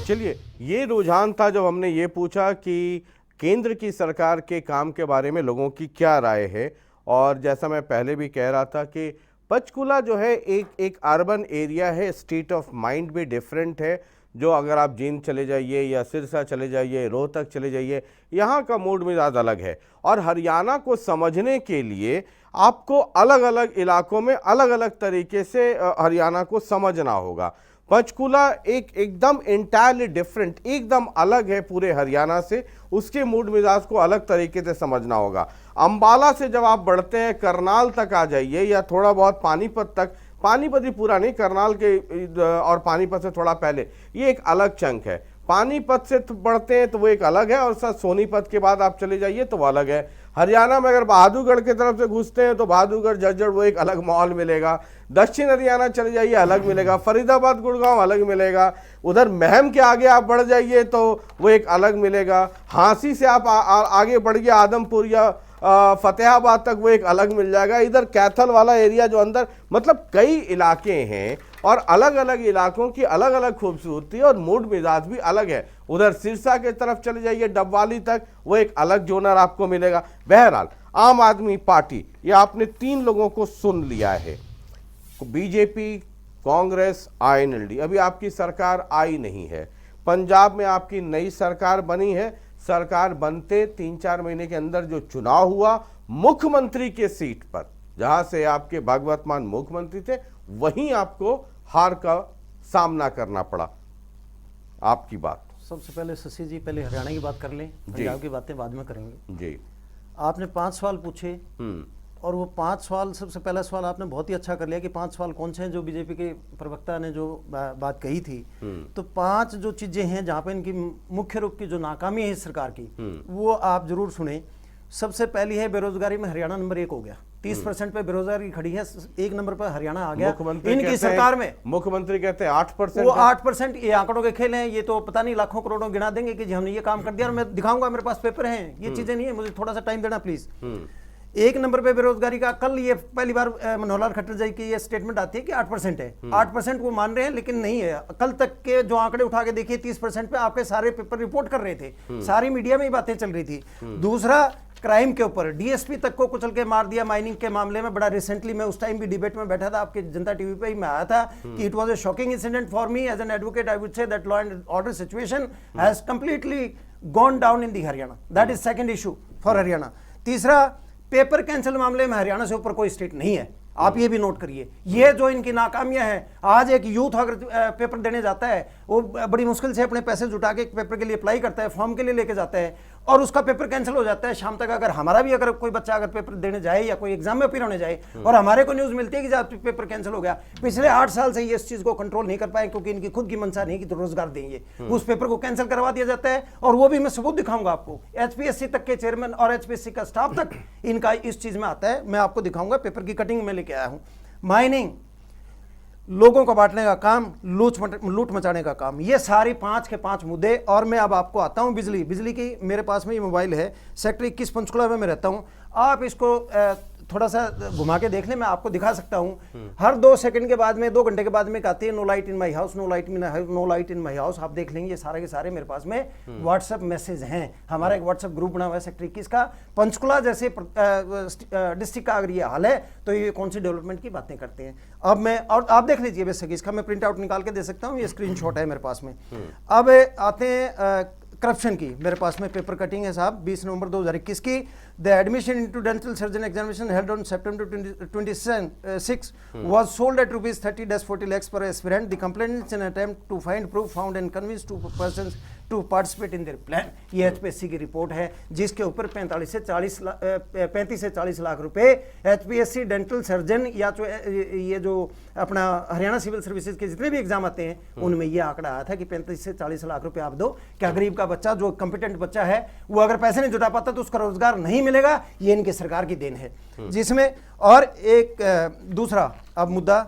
चलिए, ये रुझान था जब हमने ये पूछा कि केंद्र की सरकार के काम के बारे में लोगों की क्या राय है। और जैसा मैं पहले भी कह रहा था कि पंचकुला जो है एक अर्बन एरिया है, स्टेट ऑफ माइंड भी डिफरेंट है। जो अगर आप जींद चले जाइए या सिरसा चले जाइए, रोहतक चले जाइए, यहाँ का मूड मिजाज अलग है। और हरियाणा को समझने के लिए आपको अलग अलग इलाकों में अलग अलग तरीके से हरियाणा को समझना होगा। पंचकूला एकदम इंटायरली डिफरेंट, एकदम अलग है पूरे हरियाणा से, उसके मूड मिजाज को अलग तरीके से समझना होगा। अंबाला से जब आप बढ़ते हैं करनाल तक आ जाइए या थोड़ा बहुत पानीपत तक, पानीपत ही पूरा नहीं, करनाल के और पानीपत से थोड़ा पहले, ये एक अलग चंक है। पानीपत से बढ़ते हैं तो वो एक अलग है, और साथ सोनीपत के बाद आप चले जाइए तो वो अलग है। हरियाणा में अगर बहादुरगढ़ की तरफ से घुसते हैं तो बहादुरगढ़ झज्जर वो एक अलग माहौल मिलेगा। दक्षिण हरियाणा चले जाइए अलग मिलेगा, फरीदाबाद गुड़गांव अलग मिलेगा, उधर महम के आगे आप बढ़ जाइए तो वो एक अलग मिलेगा। हांसी से आप आगे बढ़िए आदमपुर या फतेहाबाद तक वो एक अलग मिल जाएगा। इधर कैथल वाला एरिया जो अंदर, मतलब कई इलाके हैं और अलग अलग इलाकों की अलग अलग खूबसूरती और मूड मिजाज भी अलग है। उधर सिरसा के तरफ चले जाइए डबवाली तक, वो एक अलग जोनर आपको मिलेगा। बहरहाल आम आदमी पार्टी, ये आपने 3 लोगों को सुन लिया है, बीजेपी, कांग्रेस, INLD, अभी आपकी सरकार आई नहीं है। पंजाब में आपकी नई सरकार बनी है, सरकार बनते 3-4 महीने के अंदर जो चुनाव हुआ मुख्यमंत्री के सीट पर, जहां से आपके भगवत मान मुख्यमंत्री थे, वहीं आपको हार का सामना करना पड़ा। आपकी बात। सबसे पहले शशि जी, पहले हरियाणा की बात कर लें, पंजाब की बातें बाद में करेंगे जी। आपने 5 सवाल पूछे और वो 5 सवाल, सबसे पहला सवाल आपने बहुत ही अच्छा कर लिया कि 5 सवाल कौन से हैं जो बीजेपी के प्रवक्ता ने जो बात कही थी। तो 5 जो चीजें हैं जहां पे इनकी मुख्य रूप की जो नाकामी है इस सरकार की, वो आप जरूर सुने। सबसे पहली है बेरोजगारी में हरियाणा नंबर 1 हो गया, 30% पे बेरोजगारी खड़ी है, 1 नंबर पर हरियाणा आ गया इनकी सरकार में। मुख्यमंत्री कहते हैं 8%, वो 8%, ये आंकड़ों के खेल हैं, ये तो पता नहीं लाखों करोड़ों गिना देंगे कि जी हमने ये काम कर दिया और मैं दिखाऊंगा, मेरे पास पेपर हैं। ये चीजें नहीं है, मुझे थोड़ा सा टाइम देना प्लीज। 1 नंबर पे बेरोजगारी का, कल ये पहली बार मनोहर लाल खट्टर जी की ये स्टेटमेंट आती है कि 8% है। 8% वो मान रहे हैं लेकिन नहीं है। कल तक के जो आंकड़े उठा के देखिए 30% पे आपके सारे पेपर रिपोर्ट कर रहे थे, सारी मीडिया में ही बातें चल रही थी। दूसरा, क्राइम के ऊपर डीएसपी तक को कुचल के मार दिया माइनिंग के मामले में। बड़ा रिसेंटली मैं उस टाइम भी डिबेट में बैठा था, आपके जनता टीवी पे ही मैं आया था कि it was a shocking incident for me as an advocate. I would say that law and order situation has completely gone down in the Haryana. That is second issue for Haryana. तीसरा, पेपर कैंसिल मामले में हरियाणा से ऊपर कोई state नहीं है, आप ये भी नोट करिए। ये जो इनकी नाकामियां हैं, आज एक यूथ अगर पेपर देने जाता है, वो बड़ी मुश्किल से अपने पैसे जुटा के पेपर के लिए अप्लाई करता है, फॉर्म के लिए लेके जाता है और उसका पेपर कैंसिल हो जाता है। शाम तक अगर हमारा भी, अगर कोई बच्चा अगर पेपर देने जाए या कोई एग्जाम में अपीयर होने जाए और हमारे को न्यूज मिलती है कि जब पेपर कैंसिल हो गया, पिछले 8 साल से ये इस चीज को कंट्रोल नहीं कर पाए क्योंकि इनकी खुद की मंशा नहीं कि तो रोजगार देंगे, उस पेपर को कैंसिल करवा दिया जाता है। और वो भी मैं सबूत दिखाऊंगा आपको, HPSC तक के चेयरमैन और HPSC का स्टाफ तक इनका इस चीज में आता है। मैं आपको दिखाऊंगा, पेपर की कटिंग में लेके आया हूं। माइनिंग, लोगों को बांटने का काम, लूट मचाने का काम, ये सारी 5 के 5 मुद्दे। और मैं अब आपको आता हूं बिजली की। मेरे पास में ये मोबाइल है, सेक्टर 21 पंचकुला में मैं रहता हूं। आप इसको थोड़ा सा घुमा के देख ले, मैं आपको दिखा सकता हूं। हर 2 सेकंड के बाद में, 2 घंटे के बाद में आती है no light in my house, no light in my house. आप देख लेंगे, ये सारे के सारे मेरे पास में व्हाट्सएप मैसेज हैं। हमारा एक व्हाट्सएप ग्रुप बना हुआ है सेक्टर 21 का। पंचकुला जैसे डिस्ट्रिक्ट का अगर ये हाल है तो ये कौन सी डेवलपमेंट की बातें करते हैं। अब मैं, और आप देख लीजिए बेसिक, इसका मैं प्रिंट आउट निकाल के दे सकता हूँ, ये स्क्रीनशॉट है मेरे पास में। अब आते हैं करप्शन की। मेरे पास में पेपर कटिंग है साहब, 20 नवंबर 2021 की। The admission into dental surgeon examination held on September 26 was sold at ₹30-40 lakhs per aspirant. The complainants in attempt to find proof found and convinced 2 persons to participate in their plan. ये HPSC की report है जिसके ऊपर 35 से 40 लाख रुपए HPSC dental surgeon या जो ये जो अपना हरियाणा सिविल सर्विसेज के जितने भी एग्जाम आते हैं उनमें ये आंकड़ा आया था कि 35 से 40 लाख रुपए आप दो, क्या गरीब का बच्चा जो कंपिटेंट बच्चा है वो अगर पैसे नहीं जुटा पाता तो उसका रोजगार नहीं मिलेगा। ये इनकी सरकार की देन है। जिसमें और एक दूसरा अब मुद्दा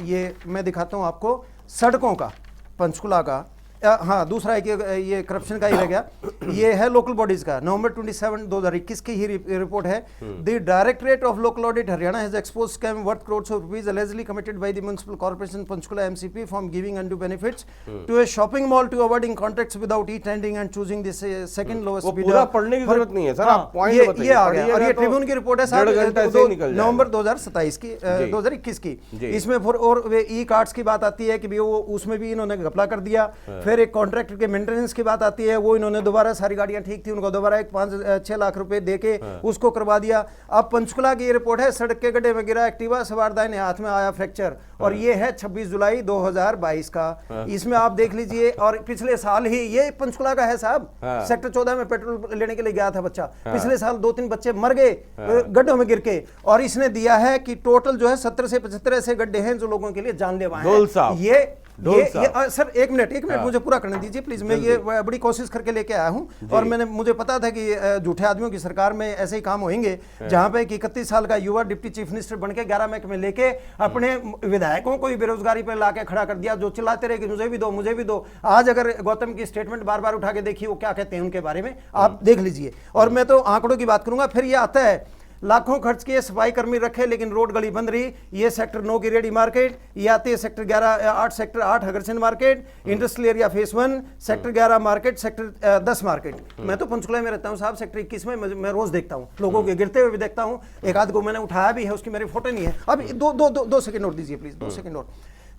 ये मैं दिखाता हूं आपको, सड़कों का, पंचकुला का। हाँ, दूसरा है कि ये करप्शन का ही रह गया। ये है लोकल बॉडीज का, नवंबर 27 2021 की ही रिपोर्ट है। The directorate of local audit Haryana has exposed scam worth crores of rupees allegedly committed by the municipal corporation Panchkula MCP from giving undue benefits to a shopping mall to awarding contracts without e-tendering and choosing this second lowest bidder। पूरा पढ़ने की जरूरत नहीं है sir, आप point बताइए। ये आ गया और ये ट्रिब्यून की रिपोर्ट है नवंबर 2027 की 2021 की। इसमें और ई कार्ड्स की बात आती है कि वो उसमें भी इन्होंने घपला कर दिया। फिर एक कॉन्ट्रैक्टर के मेंटेनेंस की बात आती है, वो इन्होंने दोबारा सारी गाड़ियां ठीक थी, उनको दोबारा एक 5-6 लाख रुपए देके उसको करवा दिया। अब पंचकुला की ये रिपोर्ट है, सड़क के गड्ढे में गिरा एक्टिवा सवार दाहिने हाथ में आया फ्रैक्चर, और ये है 26 जुलाई 2022 का। इसमें आप देख लीजिए, और पिछले साल ही ये पंचकुला का है साहब, सेक्टर 14 में पेट्रोल लेने के लिए गया था बच्चा, पिछले साल 2-3 बच्चे मर गए गड्ढों में गिर के, और इसने दिया है कि टोटल जो है 70 से 75 ऐसे गड्ढे हैं जो लोगों के लिए जानलेवा हैं। ये सर एक मिनट मुझे पूरा करने दीजिए प्लीज। मैं ये बड़ी कोशिश करके लेके आया हूं, और मुझे पता था कि झूठे आदमियों की सरकार में ऐसे ही काम होंगे, जहां पे 31 साल का युवा डिप्टी चीफ मिनिस्टर बनके 11 महकमे लेके अपने विधायकों को ही बेरोजगारी पे लाके खड़ा कर दिया, जो चिल्लाते रहे कि मुझे भी दो मुझे भी दो। आज अगर गौतम की स्टेटमेंट बार बार उठा के देखिए वो क्या कहते हैं उनके बारे में, आप देख लीजिए। और मैं तो आंकड़ों की बात करूंगा। फिर ये आता है लाखों खर्च किए, सफाई कर्मी रखे, लेकिन रोड गली बंद रही। ये सेक्टर 9 की रेडी मार्केट, ये आती है सेक्टर 8 हगरसेन market, industrial area phase 1, sector 11 market, sector 10 market. मैं तो पंचकुला में रहता हूँ साहब, सेक्टर 21 में मैं रोज देखता हूँ, लोगों के गिरते हुए भी देखता हूँ। एक आध को मैंने उठाया भी है, उसकी मेरी फोटो नहीं है। अब दो सेकंड और दीजिए प्लीज, 2 सेकंड और।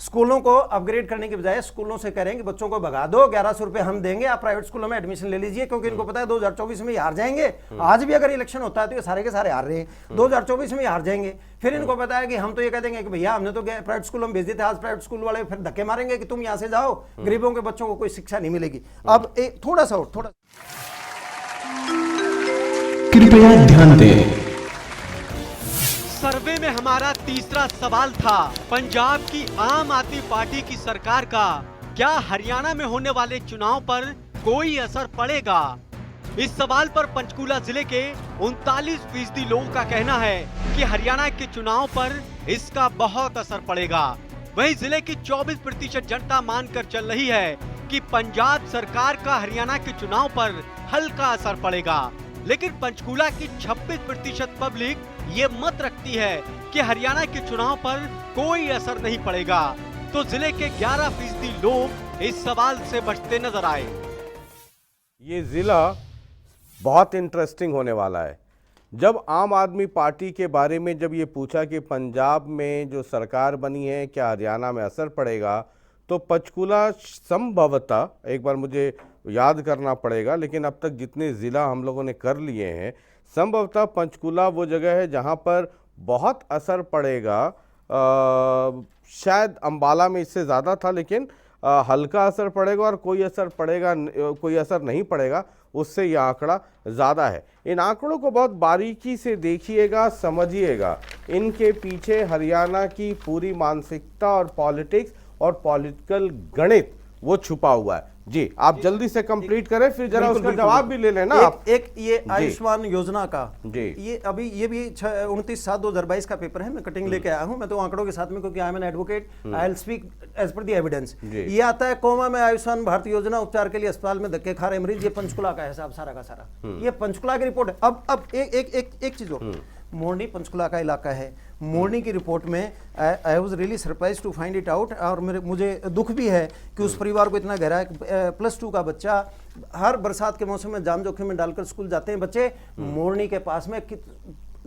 स्कूलों को अपग्रेड करने के बजाय स्कूलों से कह रहे हैं कि बच्चों को भगा दो, 1100 रुपए हम देंगे, आप प्राइवेट स्कूलों में एडमिशन ले लीजिए, क्योंकि इनको पता है 2024 में हार जाएंगे। आज भी अगर इलेक्शन होता है तो ये सारे के सारे हार रहे हैं, 2024 में हार जाएंगे। फिर इनको पता है कि हम तो ये कह देंगे कि भैया हमने तो प्राइवेट स्कूलों में भेज दिए थे, आज प्राइवेट स्कूल वाले फिर धक्के मारेंगे कि तुम यहाँ से जाओ, गरीबों के बच्चों को कोई शिक्षा नहीं मिलेगी। अब थोड़ा सा कृपया ध्यान दें। सर्वे में हमारा तीसरा सवाल था, पंजाब की आम आदमी पार्टी की सरकार का क्या हरियाणा में होने वाले चुनाव पर कोई असर पड़ेगा? इस सवाल पर पंचकूला जिले के 39% लोगों का कहना है कि हरियाणा के चुनाव पर इसका बहुत असर पड़ेगा। वहीं जिले की 24% जनता मानकर चल रही है कि पंजाब सरकार का हरियाणा के चुनाव पर हल्का असर पड़ेगा। लेकिन पंचकूला की 26% पब्लिक ये मत रखती है कि हरियाणा के चुनाव पर कोई असर नहीं पड़ेगा। तो जिले के 11% लोग इस सवाल से बचते नजर आए। ये जिला बहुत इंटरेस्टिंग होने वाला है। जब आम आदमी पार्टी के बारे में जब ये पूछा कि पंजाब में जो सरकार बनी है क्या हरियाणा में असर पड़ेगा, तो पंचकूला संभवतः, एक बार मुझे याद करना पड़ेगा, लेकिन अब तक जितने ज़िला हम लोगों ने कर लिए हैं, संभवतः पंचकूला वो जगह है जहां पर बहुत असर पड़ेगा। शायद अंबाला में इससे ज़्यादा था, लेकिन हल्का असर पड़ेगा, और कोई असर नहीं पड़ेगा, उससे यह आंकड़ा ज़्यादा है। इन आंकड़ों को बहुत बारीकी से देखिएगा, समझिएगा। इनके पीछे हरियाणा की पूरी मानसिकता और पॉलिटिक्स और पॉलिटिकल गणित वो छुपा हुआ है। जी, आप जल्दी से कंप्लीट करें, फिर जरा उसका जवाब भी ले लेना आप। एक ये आयुष्मान योजना का जी, ये भी 29/7/2022 का पेपर है, मैं कटिंग लेके आया हूं, मैं तो आंकड़ों के साथ में, क्योंकि I am an advocate, I will speak as per the evidence. ये आता है कोमा में आयुष्मान भारत योजना, उपचार के लिए अस्पताल में धक्के खा रहे मरीज। ये पंचकुला का है साहब, सारा का सारा ये पंचकुला की रिपोर्ट है। अब एक चीज और, मोरनी पंचकुला का इलाका है। मोरनी की रिपोर्ट में I was really surprise to find it out, और मुझे दुख भी है कि उस परिवार को इतना गहरा है। +2 का बच्चा हर बरसात के मौसम में जान जोखिम में डालकर स्कूल जाते हैं बच्चे। मोरनी के पास में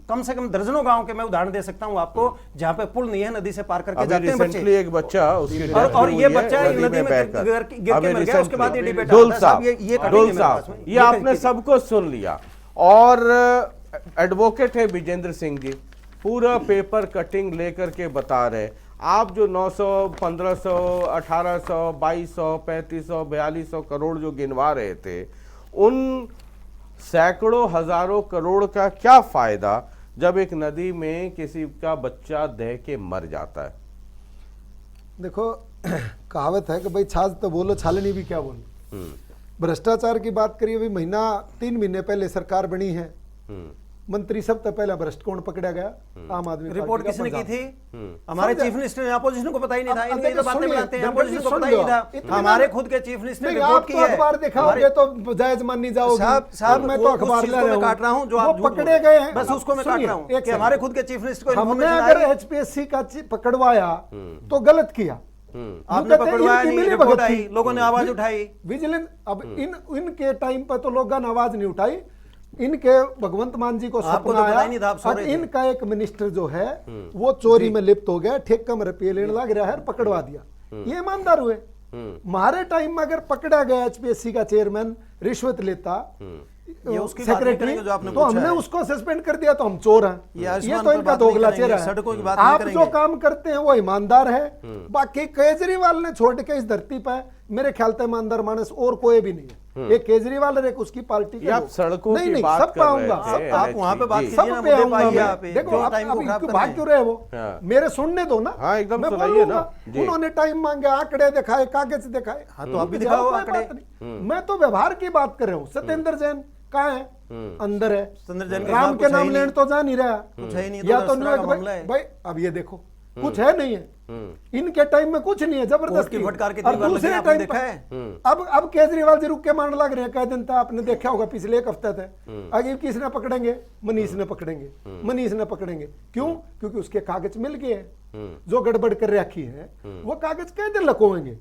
कम से कम दर्जनों गांव के मैं उदाहरण दे सकता हूं आपको, जहां पे पुल नहीं है, नदी से पार करके जाते हैं बच्चे। एक बच्चा और ये बच्चा नदी में गिर के मर गया, उसके बाद ये डिबेट ये आपने सबको सुन लिया। और एडवोकेट है विजेंद्र सिंह जी, पूरा पेपर कटिंग लेकर के बता रहे, आप जो 900, 1500, 1800, 2200, 3500, 4200 करोड़ जो गिनवा रहे थे, उन सैकड़ों हजारों करोड़ का क्या फायदा जब एक नदी में किसी का बच्चा दह के मर जाता है? देखो, कहावत है कि भाई छाछ तो बोलो, छालनी भी क्या बोलो। भ्रष्टाचार की बात करिए, अभी 3 महीने पहले सरकार बनी है, मंत्री सब तो पहला भ्रष्ट कौन पकड़ा गया? आम आदमी। रिपोर्ट किसने की थी? हमारे चीफ मिनिस्टर ने, अपोजिशन को पता ही नहीं था। इनके तो बातें बनाते हैं, अपोजिशन को पता ही नहीं था। हमारे खुद के चीफ मिनिस्टर ने रिपोर्ट की है। अखबार दिखाओगे तो जायज मान नहीं जाओगे साहब। मैं तो अखबार ले रहा हूं, काट रहा हूं जो आप पकड़े गए हैं, बस उसको मैं काट रहा हूं कि हमारे खुद के चीफ मिनिस्टर को हमने अगर HPSC का पकड़वाया तो गलत किया। आपने पकड़वाया नहीं, रिपोर्ट आई, लोगों ने आवाज उठाई, विजिलेंस। अब इनके टाइम पर तो लोगों ने आवाज नहीं उठाई, इनके भगवंत मान जी को सपना आया। अब इनका एक मिनिस्टर जो है वो चोरी में लिप्त हो गया, ठेका में रुपये लेने लग रहा है, पकड़वा दिया। ये ईमानदार हुए? हमारे टाइम में अगर पकड़ा गया एचपीएससी का चेयरमैन रिश्वत लेता ये उसकी बात नहीं सेक्रेटरी, करेंगे जो आपने तो पूछा हमने है। उसको सस्पेंड कर दिया तो हम चोर हैं। ये ये आयुष्मान तो पर इनका बात नहीं दोगला करेंगे, चेहरा है। सड़कों की बात नहीं आप जो करेंगे। काम करते हैं वो ईमानदार है, बाकी केजरीवाल ने छोड़ के इस धरती पर मेरे ख्याल से ईमानदार मानस और कोई भी नहीं है। एक केजरीवाल और एक उसकी पार्टी के ये आप लोग। सड़कों नहीं की नहीं बात सब कर पे रहे आऊंगा, थे, सब आप वहाँ पे बात जी। कीजिए सब ना, पे मुद्दे आऊंगा पाइए मैं। आप पे, देखो क्यों आप टाइम को अभी खराब कर भाग रहे हैं? क्यों रहे वो? हाँ। मेरे सुनने दो ना। हाँ, एकदम मैं सुनाइए बोलूंगा। ना। जी। उन्होंने टाइम मांगे, आंकड़े दिखाए, कागज दिखाए। हाँ, तो आप भी जाओ, दिखाओ कोई आंकड़े। बात नहीं। मैं तो व्यवहार की बात कर रहा हूँ। सत्येंद्र जैन कहाँ है? अंदर है। सत्येंद्र जैन के राम खिलाफ के कुछ है नाम ही लेने नहीं। तो जा नहीं रहा। कुछ है ही नहीं, या तो तो दस तरह का भाई मामला है। भाई अब ये देखो कुछ है नहीं है। इनके टाइम में कुछ नहीं है, कोर्ट जबरदस्ती। की फटकार कितनी और बार लगी दूसरे आपने टाइम देखा पर- है? अब केजरीवाल जी रुक के मान लग रहे हैं। कह दिन था आपने देखा होगा पिछले एक हफ्ते थे। आगे किसने पकड़ेंगे? मनीष ने पकड़ेंगे, मनीष ने पकड़ेंगे। क्यों? क्योंकि उसके कागज मिल गए हैं। जो गड़बड़ कर रखी है वो कागज कई दिन लकोएंगे।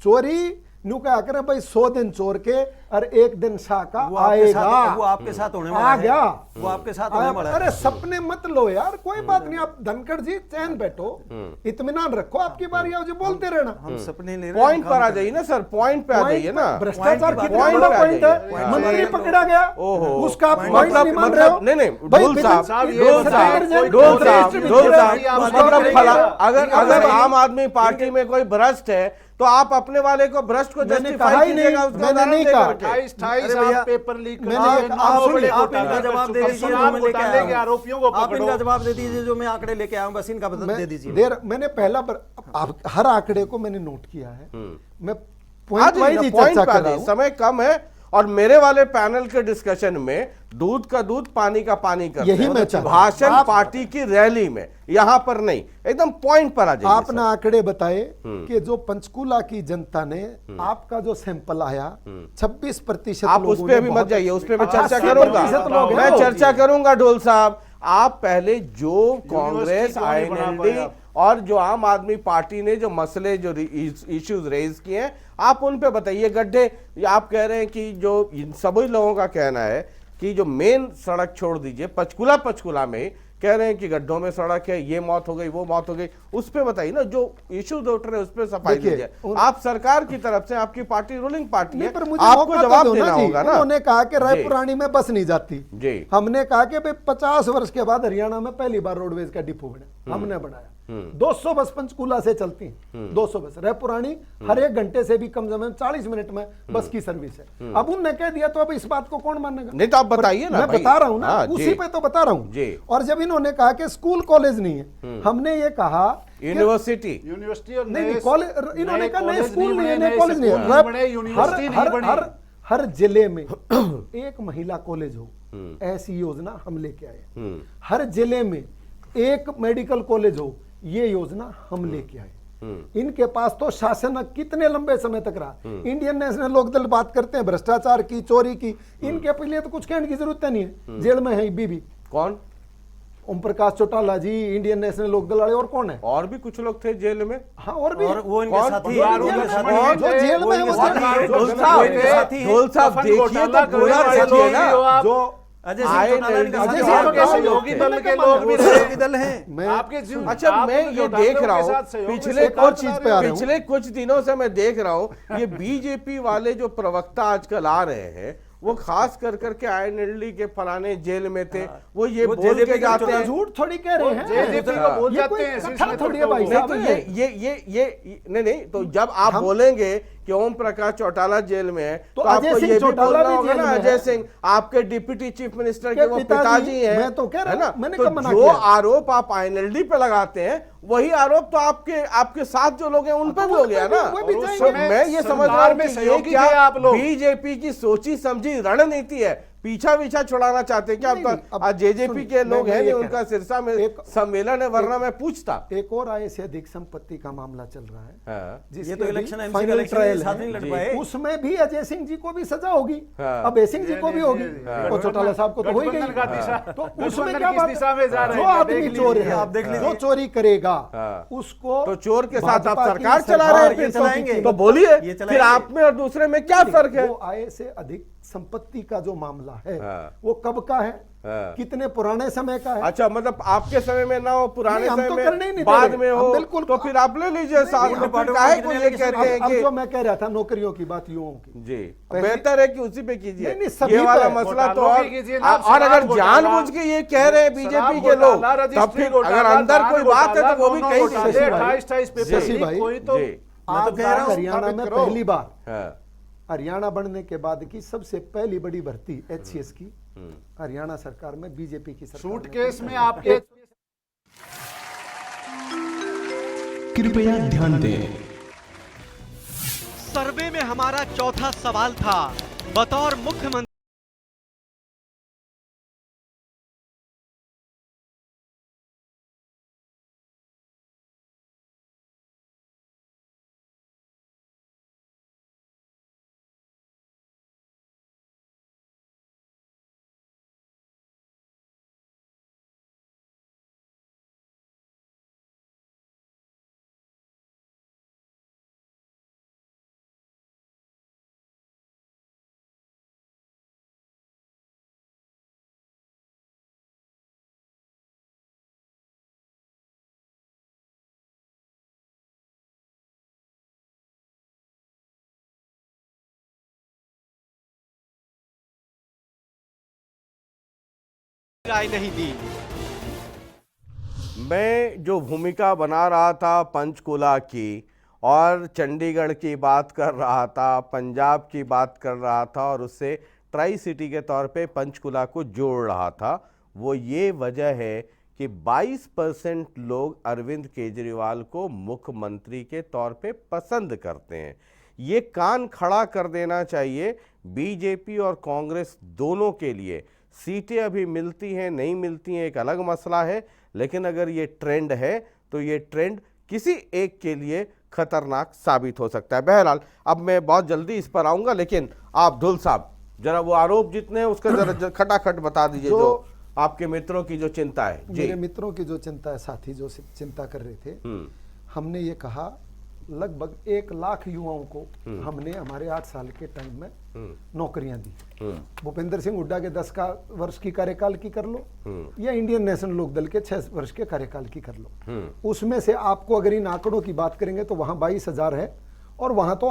चोरी न्यू क्या करे भाई, 100 दिन चोर के और 1 दिन शाह वो आपके साथ- आएगा। वो आपके साथ होने वाला आ है। गया। वो आपके साथ होने वाला है। अरे सपने मत लो यार, कोई बात नहीं। आप धनखड़ जी चैन बैठो, इत्मीनान रखो, आपकी बारी आओ जो बोलते रहना। हम सपने ले रहे हैं, पॉइंट हम पर आ काम जाइए ना सर, पॉइंट पे आ जाइए ना। भ्रष्टाचार पॉइंट कितना की बड़ा बात पॉइंट है। है। मंत्री पकड़ा गया, ओहो। उसका आप मतलब- पॉइंट नहीं मान रहे हो। नहीं, भाई, ढोल साहब, साहब, ये ढोल साहब, सत्येंद्र जैन ढोल को साहब, वरिष्ठ ढोल विद्रोही साहब, आप मतलब करेंगे। फला अगर आप अगर करेंगे। आम आदमी पार्टी में कोई भ्रष्ट है तो आप अपने वाले को भ्रष्ट को मैंने कहा जस्टिफाई ही नहीं, कीजिएगा उसका मैंने उदाहरण नहीं दे कहा। करके। 28 अरे भैया, आप पेपर लीक मैंने करा, ये कहा, नौ आप बड़े सुनिए, आप घोटाले इनका कर जवाब दे चुके हैं। दीजिए अब जो मैं लेके घोटाले आया के हूं। आरोपियों को आप पकड़ो। इनका जवाब दे दीजिए जो मैं आंकड़े लेके आया हूं, बस इनका दे दीजिए। मैंने पहला हर आंकड़े को मैंने नोट किया है। मैं आ पॉइंट जाइए वाइज ना, ही पॉइंट चर्चा पे आ कर रहा जाइए, हूं। समय कम है। और मेरे वाले पैनल के डिस्कशन में दूध का दूध पानी का पानी करते यही हैं। मैं चाहता हूं। भाषण आप- पार्टी की रैली में, यहाँ पर नहीं, एकदम पॉइंट पर आ जाइए आपने सर। आंकड़े बताए कि जो पंचकूला की जनता ने आपका जो सैंपल आया 26% आप उस पे अभी मत जाइए, उस पे मैं चर्चा 80% करूंगा, लोग हैं मैं वो। चर्चा करूंगा। ढोल साहब, आप पहले जो कांग्रेस, क्यों नहीं बना आईएनएलडी पाए आप? और जो आम आदमी पार्टी ने जो मसले, जो इश्यूज रेज किए हैं, आप उन पे बताइए। गड्ढे, आप कह रहे हैं कि जो इन सभी लोगों का कहना है कि जो मेन सड़क छोड़ दीजिए, पंचकूला में कह रहे हैं कि गड्ढों में सड़क है, ये मौत हो गई, वो मौत हो गई, उस पे बताइए ना। जो इश्यूज उठ रहे हैं उस पे सफाई देखिए, दीजिए। आप सरकार की तरफ से, आपकी पार्टी रूलिंग पार्टी है, नहीं, पर मुझे आपको मौका तो जवाब दो देना जी। होगा ना। उन्होंने कहा कि जी। रायपुरानी में बस नहीं जाती। जी। हमने कहा कि भाई 50 वर्ष के बाद हरियाणा में पहली बार रोडवेज का डिपो बना, हमने बनाया। 200 बस पंचकूला से चलती हैं। 200 बस रायपुरानी हर 1 घंटे से भी कम समय में 40 मिनट में बस की सर्विस है। अब उनने कह दिया तो अब इस बात को कौन मानेगा? नहीं तो आप बताइए ना मैं भाई। बता रहा हूं ना, हाँ, उसी जी। पे तो बता रहा जी। हूं। और जब इन्होंने कहा कि स्कूल कॉलेज नहीं है, हमने ये कहा कि- यूनिवर्सिटी यूनिवर्सिटी और नहीं नए कॉलेज, इन्होंने कहा नए कॉलेज स्कूल नहीं है, बने, नए कॉलेज नहीं स्कूल है। बने, यूनिवर्सिटी नहीं बनी। हर जिले में एक महिला कॉलेज हो, ऐसी योजना हम लेके आए। हर जिले में एक मेडिकल कॉलेज हो, ये योजना हम लेके आए। इनके पास तो शासन कितने लंबे समय तक रहा। इंडियन नेशनल लोकदल बात करते हैं भ्रष्टाचार की, चोरी की, इनके लिए तो कुछ कहने की जरूरत नहीं है। जेल में है बीबी कौन? ओम प्रकाश चौटाला जी, इंडियन नेशनल लोकदल वाले, और कौन है? और भी कुछ लोग थे जेल में। हाँ, और भी और वो इनके कौन? साथी कौन? वो इनके साथी कौन? जो जेल में है वो साथी जेल में है। ढोल वो साहब, इनके साथी हैं। ढोल साहब, कफन देखिए घोटाला तो करने पूरा वाले देखिए लोग ना। ही हो आप। जो अजय सिंह चौटाला इनका अजय साथी सिंह है। चौटाला आपके सहयोगी दल के लोग भी सहयोगी थे। दल हैं। मैं आपके जीव- अच्छा, आप मैं उनके ये घोटालों देख रहा के हूँ साथ सहयोग में पिछले एक और चीज पे आ रहा हूं। पिछले कुछ दिनों से मैं देख रहा हूँ ये बीजेपी वाले जो प्रवक्ता आजकल आ रहे हैं, वो खास कर करके आईएनएलडी के फलाने जेल में थे, वो ये वो बोल JJP के जाते हैं। झूठ थोड़ी कह रहे हैं। जेजेपी को बोल ये जाते कोई हैं, कथा इसलिए थोड़ी है भाई तो नहीं साहब। तो ये नहीं, तो जब आप बोलेंगे कि ओम प्रकाश चौटाला जेल में है, तो तो आपको अजय सिंह ये भी चौटाला बोलना भी होगा जेल ना, में अजय है। सिंह आपके डिप्टी चीफ मिनिस्टर के के वो पिताजी, पिताजी हैं, मैं तो कह रहा है ना? हूं, मैंने तो कब मना जो किया? आरोप आप आईएनएलडी पे लगाते हैं, वही आरोप तो आपके साथ जो लोग हैं उन पे भी हो गया ना। वो भी और उस जाएंगे। समय मैं ये समझ रहा सरकार हूँ में कि ये सहयोगी क्या थे आप लोग। बीजेपी की सोची समझी रणनीति है, पीछा छुड़ाना चाहते हैं क्या? नहीं, नहीं, अब अब जेजेपी सुनिए, के लोग मैं हैं ये नहीं, कह उनका रहा हूं। सिरसा में एक- सम्मेलन है, वरना मैं पूछता। एक और आय से अधिक संपत्ति का मामला चल रहा है, हाँ। जिसके ये तो अभी इलेक्शन एमसी फाइनल का इलेक्शन ट्रायल साथ है। नहीं लड़ जी। पाए। उसमें भी अजय सिंह जी को भी सजा होगी। हाँ। अब अजय सिंह जी को भी होगी, और चौटाला साहब को तो हो ही गठबंधन का दिशा- गई। तो उसमें गठबंधन क्या किस बात दिशा में जा है? रहे जो हैं, आदमी देख चोर लीजिए, है, आप देख जो लीजिए। चोरी करेगा हाँ। उसको तो चोर के साथ आप भाजपा की सरकार चला रहे हैं, ये फिर चलाएंगे। तो बोलिए ये फिर चलाएंगे। आप में और दूसरे में क्या फर्क है? वो आय से अधिक संपत्ति का जो मामला है हाँ। वो कब का है, हाँ। कितने पुराने समय का है। अच्छा, मतलब आपके समय में ना हो, पुराने नहीं, हम समय तो में, करने ही नहीं दे बाद रहे। में हम हो, बिल्कुल- तो फिर आप ले लीजिए साथ में। फिर काहे को ये कह रहे हैं अब कि जो मैं कह रहा था नौकरियों की बात, युवाओं की, जी पहले- बेहतर है कि उसी पे कीजिए। नहीं, सभी ये वाला पे। मसला तो घोटालों और की कीजिए ना, और अगर शराब घोटाला, जानबूझ के ये कह रहे हैं बीजेपी के लोग, तब फिर अगर अंदर कोई बात है तो वो भी कहीं शशि भाई, 28-28 पेपर शशि भाई, कोई तो जी। आज कह रहा हूं, हरियाणा स्थापित में करो। पहली बार, हाँ, हरियाणा बनने के बाद की सबसे पहली बड़ी भर्ती HCS की हरियाणा सरकार में बीजेपी की सरकार ने सूटकेस की। में आपके कृपया ध्यान दें। सर्वे में हमारा चौथा सवाल था, बतौर मुख्यमंत्री राय नहीं दी। मैं जो भूमिका बना रहा था पंचकुला की और चंडीगढ़ की बात कर रहा था, पंजाब की बात कर रहा था और उससे ट्राई सिटी के तौर पे पंचकुला को जोड़ रहा था, वो ये वजह है कि 22% लोग अरविंद केजरीवाल को मुख्यमंत्री के तौर पे पसंद करते हैं। ये कान खड़ा कर देना चाहिए बीजेपी और कांग्रेस दोनों के लिए। सीटें अभी मिलती हैं नहीं मिलती हैं एक अलग मसला है, लेकिन अगर ये ट्रेंड है तो ये ट्रेंड किसी एक के लिए खतरनाक साबित हो सकता है। बहरहाल अब मैं बहुत जल्दी इस पर आऊंगा, लेकिन आप धुल साहब जरा वो आरोप जितने हैं उसका जरा खटाखट बता दीजिए, जो आपके मित्रों की जो चिंता है। जी, मेरे मित्रों की जो चिंता है, साथी जो चिंता कर रहे थे, हमने ये कहा लगभग 1 लाख युवाओं को हमने हमारे 8 साल के टाइम में नौकरियां दी। भूपेंद्र सिंह हुड्डा के 10 वर्ष की कार्यकाल की कर लो या इंडियन नेशनल लोक दल के 6 वर्ष के कार्यकाल की कर लो, उसमें से आपको अगर इन आंकड़ों की बात करेंगे तो वहां 22,000 है और वहां तो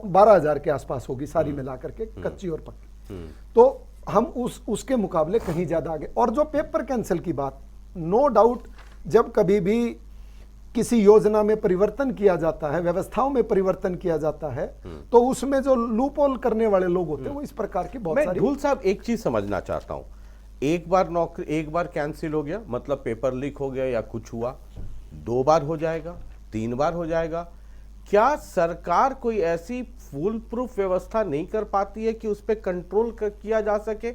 12,000 के आसपास होगी सारी मिलाकर के, कच्ची और पक्की। तो हम उसके मुकाबले कहीं ज्यादा आगे। और जो पेपर कैंसिल की बात, नो डाउट जब कभी भी किसी योजना में परिवर्तन किया जाता है, व्यवस्थाओं में परिवर्तन किया जाता है, तो उसमें जो लूपहोल करने वाले लोग होते हैं वो इस प्रकार की बहुत सारी। धूल साहब एक चीज समझना चाहता हूं, एक बार कैंसिल हो गया मतलब पेपर लीक हो गया या कुछ हुआ, 2 बार हो जाएगा, 3 बार हो जाएगा, क्या सरकार कोई ऐसी फुल प्रूफ व्यवस्था नहीं कर पाती है कि उस पर कंट्रोल किया जा सके?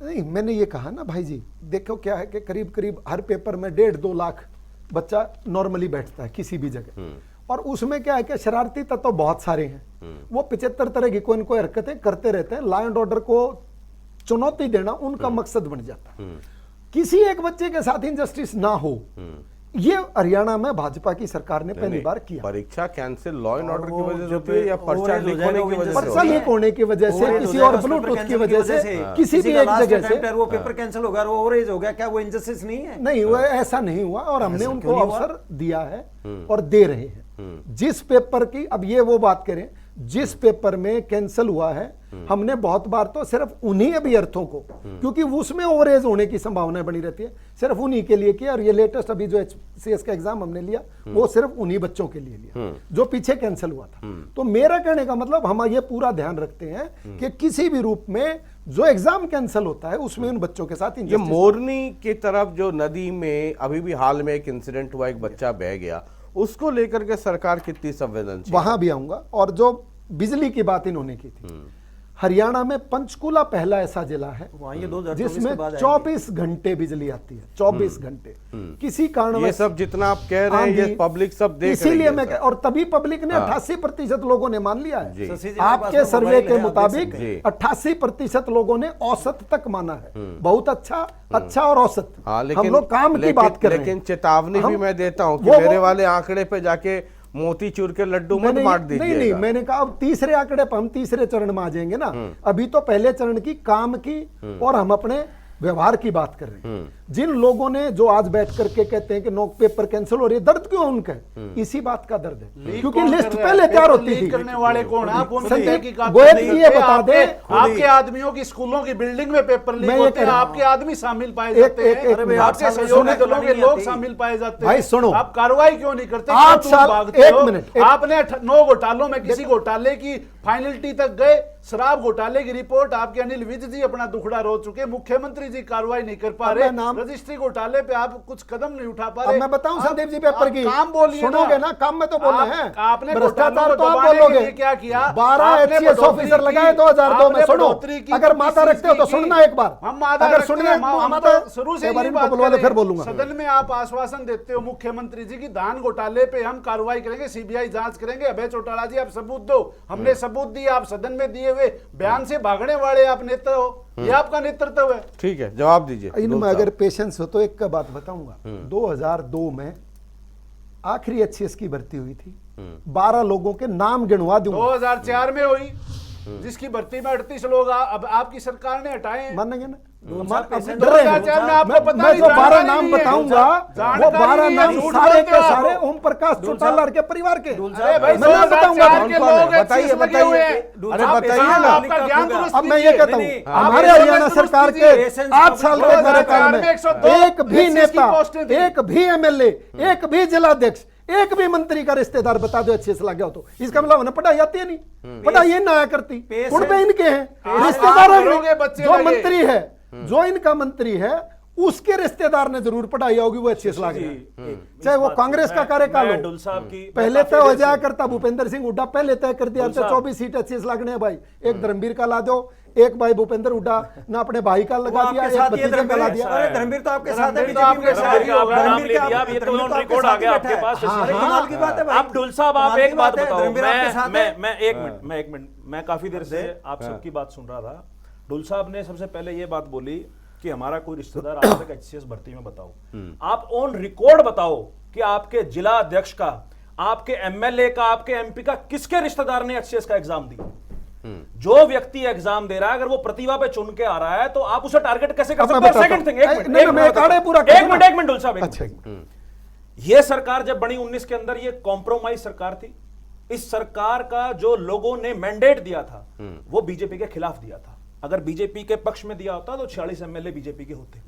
नहीं, मैंने ये कहा ना भाई जी, देखो क्या है कि करीब करीब हर पेपर में 1.5-2 लाख बच्चा नॉर्मली बैठता है किसी भी जगह, और उसमें क्या है कि शरारती तत्व तो बहुत सारे हैं, वो 75 तरह की कोई न कोई हरकतें करते रहते हैं। लॉ एंड ऑर्डर को चुनौती देना उनका मकसद बन जाता है। किसी एक बच्चे के साथ इनजस्टिस ना हो, ये हरियाणा में भाजपा की सरकार ने पहली बार किया। परीक्षा कैंसिल लॉ एंड ऑर्डर की वजह से होती है या पर्चा लीक होने की वजह से? पर्चा लीक होने की वजह से, किसी और ब्लूटूथ की वजह से, किसी भी एक जगह से वो पेपर कैंसिल हो गया, वो ओवरेज हो गया, क्या वो इनजस्टिस नहीं है? नहीं हुआ, ऐसा नहीं हुआ और हमने उनको अवसर दिया है और दे रहे हैं। जिस पेपर की, अब ये वो बात करें, जिस पेपर में कैंसिल हुआ है हमने बहुत बार तो सिर्फ उन्हीं अभ्यर्थियों को, क्योंकि उसमें ओवरेज होने की संभावना बनी रहती है, सिर्फ उन्हीं के लिए किया। और ये लेटेस्ट अभी जो HCS का एग्जाम हमने लिया वो सिर्फ उन्हीं बच्चों के लिए लिया जो पीछे कैंसिल हुआ था। तो मेरा कहने का मतलब हम ये पूरा ध्यान रखते हैं कि किसी भी रूप में जो एग्जाम कैंसिल होता है उसमें उन बच्चों के साथ ये मोरनी की तरफ जो नदी में अभी भी हाल में एक इंसिडेंट हुआ, एक बच्चा बह गया, उसको लेकर के सरकार कितनी संवेदनशील? वहां भी आऊंगा। और जो बिजली की बात इन्होंने की थी, हरियाणा में पंचकुला पहला ऐसा जिला है जिसमें 24 घंटे बिजली आती है, 24 घंटे। किसी कारण ये सब जितना आप कह रहे हैं ये पब्लिक सब देख रही इसीलिए है मैं सर। और तभी पब्लिक ने 88% लोगों ने मान लिया जी। है। आपके सर्वे के मुताबिक जी। 88% लोगों ने औसत तक माना है। बहुत अच्छा और औसत। हाँ, हम लोग काम की बात कर रहे हैं। लेकिन चेतावनी भी मैं देता हूं कि वो मेरे वाले आंकड़े पे जाके मोतीचूर के लड्डू मत मैंने बांट नहीं नहीं दीजिएगा। मैंने कहा अब तीसरे आंकड़े पर हम तीसरे चरण में आ जाएंगे ना। अभी तो पहले चरण की काम की और हम अपने व्यवहार की बात कर रहे हैं। जिन लोगों ने जो आज बैठ करके कहते हैं कि नो पेपर कैंसिल हो रही है, दर्द क्यों है उनका? इसी बात का दर्द है, क्योंकि लिस्ट पहले तैयार होती थी। करने वाले कौन? आप उनकी संजय तहकीकात गोयल नहीं जी ये करते। बता दे, आपके आदमियों की स्कूलों की बिल्डिंग में पेपर लीक मैं ये होते हैं, कह रहा हूं। आपके आदमी शामिल पाए एक- जाते एक- हैं, एक मिनट। आपके सहयोगी दलों के लोग शामिल पाए जाते हैं। भाई सुनो। आप कार्रवाई क्यों नहीं करते? 8 क्यों साल- भागते एक हो? मिनट, आपने 9 घोटालों में किसी घोटाले की फाइनलिटी तक गए? शराब घोटाले की रिपोर्ट आपके अनिल विज जी अपना दुखड़ा रो चुके, मुख्यमंत्री जी कार्रवाई नहीं कर पा अब रहे, मैं नाम- रजिस्ट्री घोटाले पे आप कुछ कदम नहीं उठा पा अब रहे। मैं बताऊं आप- संदीप जी पेपर आप की, काम बोलिए सुनोगे ना? काम में तो बोलना है। आपने भ्रष्टाचार घोटालों तो को आप दबाने के बोलोगे। लिए क्या किया? 12 आपने HCS बढ़ोतरी ऑफिसर की, लगाए 2002 में। आपने सुनो, बढ़ोतरी की, अगर किस माता चीज रखते हो तो की? सुनना एक बार। हम माता अगर रखते सुनिए हैं, हम माता तो शुरू से एक बार ही इनको बात बुलवा लो, करें। फिर बोलूंगा। सदन में आप आश्वासन देते हो मुख्यमंत्री जी की धान घोटाले पे हम कार्रवाई करेंगे, सीबीआई जांच करेंगे। अभय चौटाला जी आप सबूत दो। हमने सबूत दिए, आप सदन में दिए हुए बयान से भागने वाले आप नेता हो। ये आपका नेतृत्व है। ठीक है, जवाब दीजिए। इनमें साहब। अगर पेशेंस हो तो एक का बात बताऊंगा। 2002 में आखिरी HCS की भर्ती हुई थी। 12 लोगों के नाम गिनवा दूंगा। 2004 में हुई, जिसकी भर्ती में 38 लोग अब आपकी सरकार ने हटाए हैं। मानेंगे ना? में आपको पता मैं नहीं, जो 12 जानकारी नाम नहीं है। बताऊंगा वो 12 नाम झूठ सारे बोलते के हो आप। सारे ओम प्रकाश चौटाला के परिवार के। अरे भाई, मैं नाम बताऊंगा। 2004 के कौन है? लोग हैं, बताइए, 30 लगे हुए हैं। अरे आप बताइए इसमें ना। आपका ज्ञान दुरुस्त अब मैं ये कीजिए। कहता हूँ नहीं, हमारे आप हरियाणा दुरुस्त सरकार कीजिए। के 8 साल के कार्यकाल में 102 एक भी SCS की नेता, पोस्टें थी। एक भी MLA, एक भी जिलाध्यक्ष, एक भी मंत्री का रिश्तेदार बता दो HCS लग गया हो तो इसका मतलब ना पढ़ाई आती है नहीं, पढ़ाई ये ना आया करती। उन पे इनके हैं रिश्तेदार, करोगे बच्चे जो लगे। मंत्री है, जो इनका मंत्री है उसके रिश्तेदार ने जरूर पढ़ाई होगी, वो HCS लग गया। चाहे वो कांग्रेस का कार्यकाल हो। डुल साहब की पहले तय हो जाया करता, भूपेंद्र सिंह हुड्डा पहले तय कर दिया था 24 सीट HCS लगने हैं भाई। एक धर्मवीर का ला दो, एक भाई भूपेंद्र हुड्डा ना अपने भाई का लगा दिया, एक भतीजे का ला दिया। अरे धर्मवीर तो आपके साथ है, धर्मवीर तो आपके बीजेपी में साथ ही होगा। नाम ले लिया, अब ये तो ऑन रिकॉर्ड आ गया आपके पास। अरे कमाल की बात है भाई। अब डुल साहब आप कमाल एक की बात बात है, बताओ। धर्मवीर आपके साथ है। मैं एक मिनट मैं काफी देर से आप सबकी बात सुन रहा था। डुल साहब ने सबसे पहले ये बात बोली कि हमारा कोई रिश्तेदार आज तक HCS भर्ती में बताओ। आप ऑन रिकॉर्ड बताओ कि आपके जिला अध्यक्ष का, आपके MLA का, आपके MP का किसके रिश्तेदार ने HCS का एग्जाम दिया? जो व्यक्ति एग्जाम दे रहा है अगर वो प्रतिभा पे चुन के आ रहा है तो आप उसे टारगेट कैसे कर अब मैं सकते हो? बताता सेकंड थिंग, हूं। एक नहीं, मैं एक आड़े पूरा कर दूं ना। एक मिनट डुल साहब, अच्छा। ये सरकार जब बनी 19 के अंदर ये कॉम्प्रोमाइज सरकार थी। इस सरकार का जो लोगों ने मैंडेट दिया था वो बीजेपी के खिलाफ दिया था। अगर बीजेपी के पक्ष में दिया होता तो 46 MLA बीजेपी के होते।